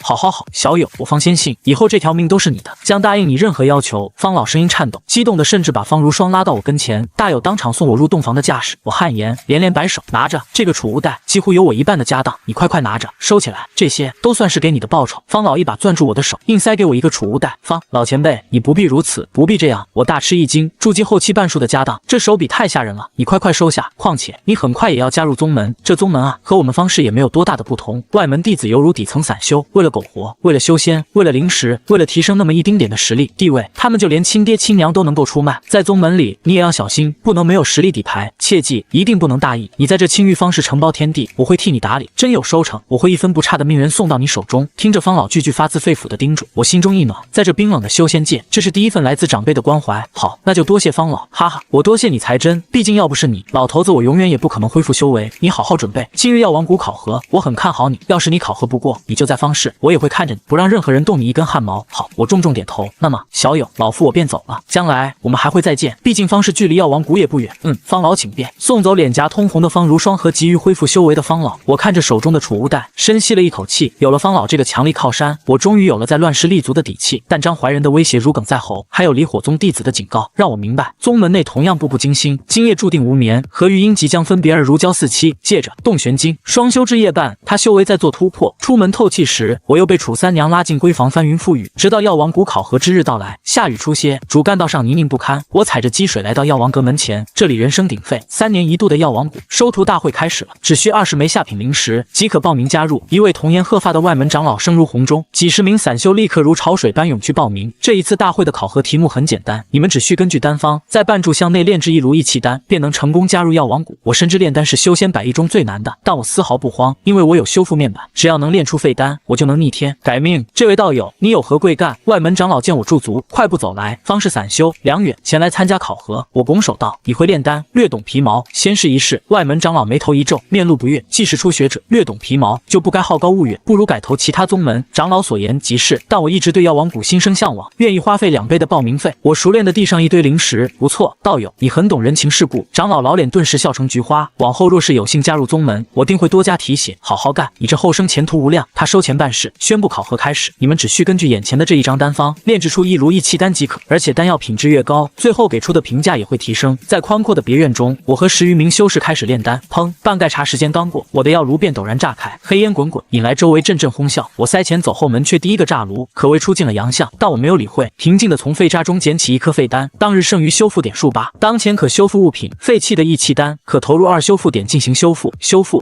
小友，我方先信，以后这条命都是你的，将答应你任何要求。方老声音颤抖，激动的甚至把方如霜拉到我跟前，大有当场送我入洞房的架势。我汗颜，连连摆手，拿着这个储物袋，几乎有我一半的家当，你快拿着，收起来，这些都算是给你的报酬。方老一把攥住我的手，硬塞给我一个储物袋。方老前辈，你不必如此，不必这样。我大吃一惊，筑基后期半数的家当，这手笔太吓人了，你快收下。况且你很快也要加入宗门，这宗门啊，和我们方氏也没有多大的不同。外门弟子犹如底层散修，为了苟活，为了修仙，为了灵石，为了提升那么一丁点的实力地位，他们就连亲爹亲娘都能够出卖。在宗门里，你也要小心，不能没有实力底牌，切记一定不能大意。你在这青玉方氏承包天地，我会替你打理，真有收成，我会一分不差的命人送到你手中。听着方老句句发自肺腑的叮嘱，我心中一暖。在这冰冷的修仙界，这是第一份来自长辈的关怀。好，那就多谢方老，哈哈，我多谢你才真。毕竟要不是你，老头子我永远也不可能恢复修为。你好好准备今日药王谷考核，我很看好你。要是你考核不过，你就在方氏，我也会看着你，不让任何人动你一根汗毛。好，我重点头。那么小友，老夫我便走了，将来我们还会再见。毕竟方氏距离药王谷也不远。方老请便。送走脸颊通红的方如霜和急于恢复修为的方老，我看着手中的储物袋，深吸了一口气。有了方老这个强力靠山，我终于有了在乱世立足的底气。但张怀仁的威胁如鲠在喉，还有离火宗弟子的警告，让我明白宗门内同样步步惊心，今夜注定无眠。何玉英即将分别而如胶似漆。借着洞玄经双修至夜半，他修为在做突破。出门透气时，我又被楚三娘拉进闺房翻云覆雨，直到药王谷考核之日到来，下雨初歇，主干道上泥泞不堪。我踩着积水来到药王阁门前，这里人声鼎沸，3年一度的药王谷收徒大会开始了，只需20枚下品灵石即可报名加入。一位童颜鹤发的外门长老声如洪钟，几十名散修立刻如潮水般涌去报名。这一次大会的考核题目很简单，你们只需根据丹方在半炷香内炼制一炉义气丹，便能成功加入药王谷。我深知炼丹是修仙100艺中最难的，但我丝毫不慌，因为我有修复面板，只要能炼出废丹，我就能逆天改命。这位道友，你有何贵干？外门长老见我驻足，快步走来。方氏散修梁远前来参加考核。我拱手道：你会炼丹，略懂皮毛，先试一试。外门长老眉头一皱，面露不悦。既是初学者，略懂皮毛就不该好高骛远，不如改投其他宗门。长老所言极是，但我一直对药王谷心生向往，愿意花费2倍的报名费。我熟练地递上一堆灵石，不错，道友，你很懂人情世故。长老老脸顿时笑成菊花，往后若是有幸加入宗门，我定会多加提携，好好干，你这后生前途无量。他收钱办事，宣布考核开始，你们只需根据眼前的这一张丹方炼制出一炉义气丹即可，而且丹药品质越高，最后给出的评价也会提升。在宽阔的别院中，我和10余名修士开始炼丹。砰，半盖茶时间刚过，我的药炉便陡然炸开，黑烟滚滚，引来周围阵阵哄笑。我塞前走后门，却第一个炸炉，可谓出尽了洋相。但我没有理会，平静地从废渣中捡起一颗废丹。当日剩余修复点数8，当前可修复物品废弃的义气丹，可投入2修复点进行修复。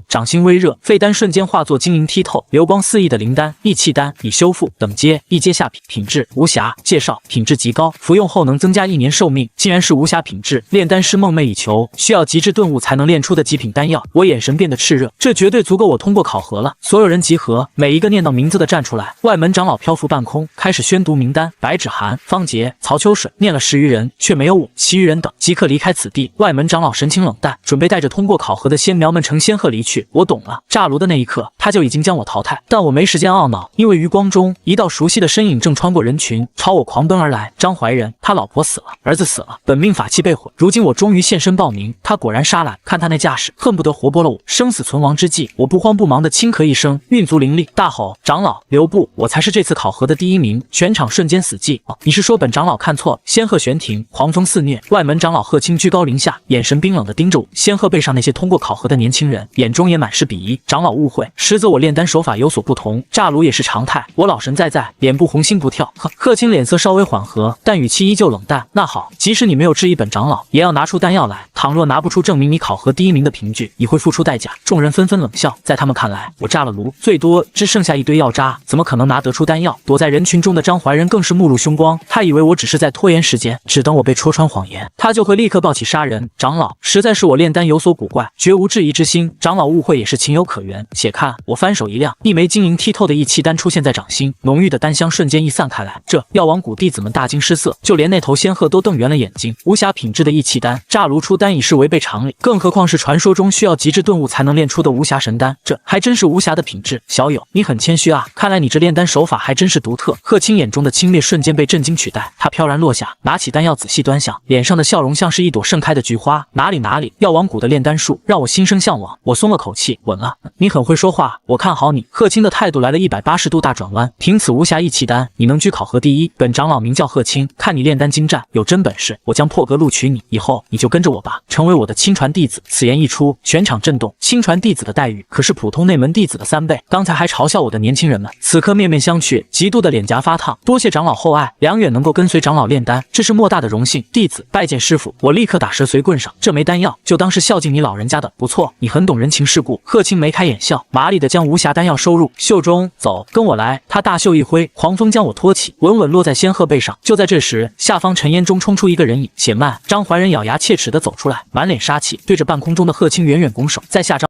掌心微热，废丹瞬间化作晶莹剔透、流光四溢的灵丹。义气丹已修复，等阶一阶下品，品质无瑕。介绍：品质极高，服用后能增加1年寿命。竟然是无瑕品质，炼丹师梦寐以求，需要极致顿悟才能炼出的极品丹药。我眼神变得炽热，这绝对足够我通过考核了。所有人集合，每一个念到名字的站出来。外门长老漂浮半空，开始宣读名单：白芷涵、方杰、曹秋水。念了10余人，却没有我，其余人等即刻离开此地。外门长老神情冷淡，准备带着通过考核的仙苗们乘仙鹤离去。我懂了，炸炉的那一刻，他就已经将我淘汰。但我没时间懊恼，因为余光中一道熟悉的身影正穿过人群，朝我狂奔而来。张怀仁，他老婆死了，儿子死了，本命法器被毁。如今我终于现身报名，他果然杀来，看他那架势，恨不得活剥了我。生死存亡之际，我不慌不忙的轻咳一声，运足灵力，大吼：长老留步，我才是这次考核的第1名。全场瞬间死寂。你是说本长老看错？仙鹤悬停，狂风肆虐。外门长老鹤青居高临下，眼神冰冷的盯着我。仙鹤背上那些通过考核的年轻人，眼中也满是鄙夷。长老误会，实则我炼丹手法有所不同，炸炉也是常态。我老神在，脸部红心不跳。鹤青脸色稍微缓和，但语气依旧冷淡。那好，即使你没有质疑本长老，也要拿出丹药来。倘若拿不出证明你考核第1名的凭据，你会付出代价。众人纷纷冷笑，在他们看来，我炸了炉，最多只剩下一堆药渣，怎么可能拿得出丹药？躲在人群中的张怀仁更是目露凶光，他以为我只是在拖延时间，只等我被戳穿谎言，他就会立刻抱起杀人。长老，实在是我炼丹有所古怪，绝无质疑之心，长老误会也是情有可原。人。且看我翻手一亮，一枚晶莹剔透的义气丹出现在掌心，浓郁的丹香瞬间溢散开来。这药王谷弟子们大惊失色，就连那头仙鹤都瞪圆了眼睛。无暇品质的义气丹，乍炉出丹已是违背常理，更何况是传说中需要极致顿悟才能炼出的无暇神丹，这还真是无暇的品质。小友，你很谦虚啊，看来你这炼丹手法还真是独特。贺青眼中的轻蔑瞬间被震惊取代，他飘然落下，拿起丹药仔细端详，脸上的笑容像是一朵盛开的菊花。哪里，药王谷的炼丹术让我心生向往。我松了口气，稳了。你很会说话，我看好你。贺青的态度来了180度大转弯，凭此无暇义气丹，你能居考核第一。本长老名叫贺青，看你炼丹精湛，有真本事，我将破格录取你，以后你就跟着我吧，成为我的亲传弟子。此言一出，全场震动。亲传弟子的待遇可是普通内门弟子的3倍，刚才还嘲笑我的年轻人们，此刻面面相觑，极度的脸颊发烫。多谢长老厚爱，梁远能够跟随长老炼丹，这是莫大的荣幸。弟子拜见师傅。我立刻打蛇随棍上，这枚丹药就当是孝敬你老人家的。不错，你很懂人情世故。贺青眉开眼笑，麻利的将无暇丹药收入袖中，走，跟我来。他大袖一挥，狂风将我托起，稳稳落在仙鹤背上。就在这时，下方尘烟中冲出一个人影，且慢。张怀仁咬牙切齿的走出来，满脸杀气，对着半空中的贺青远远拱手，在下张。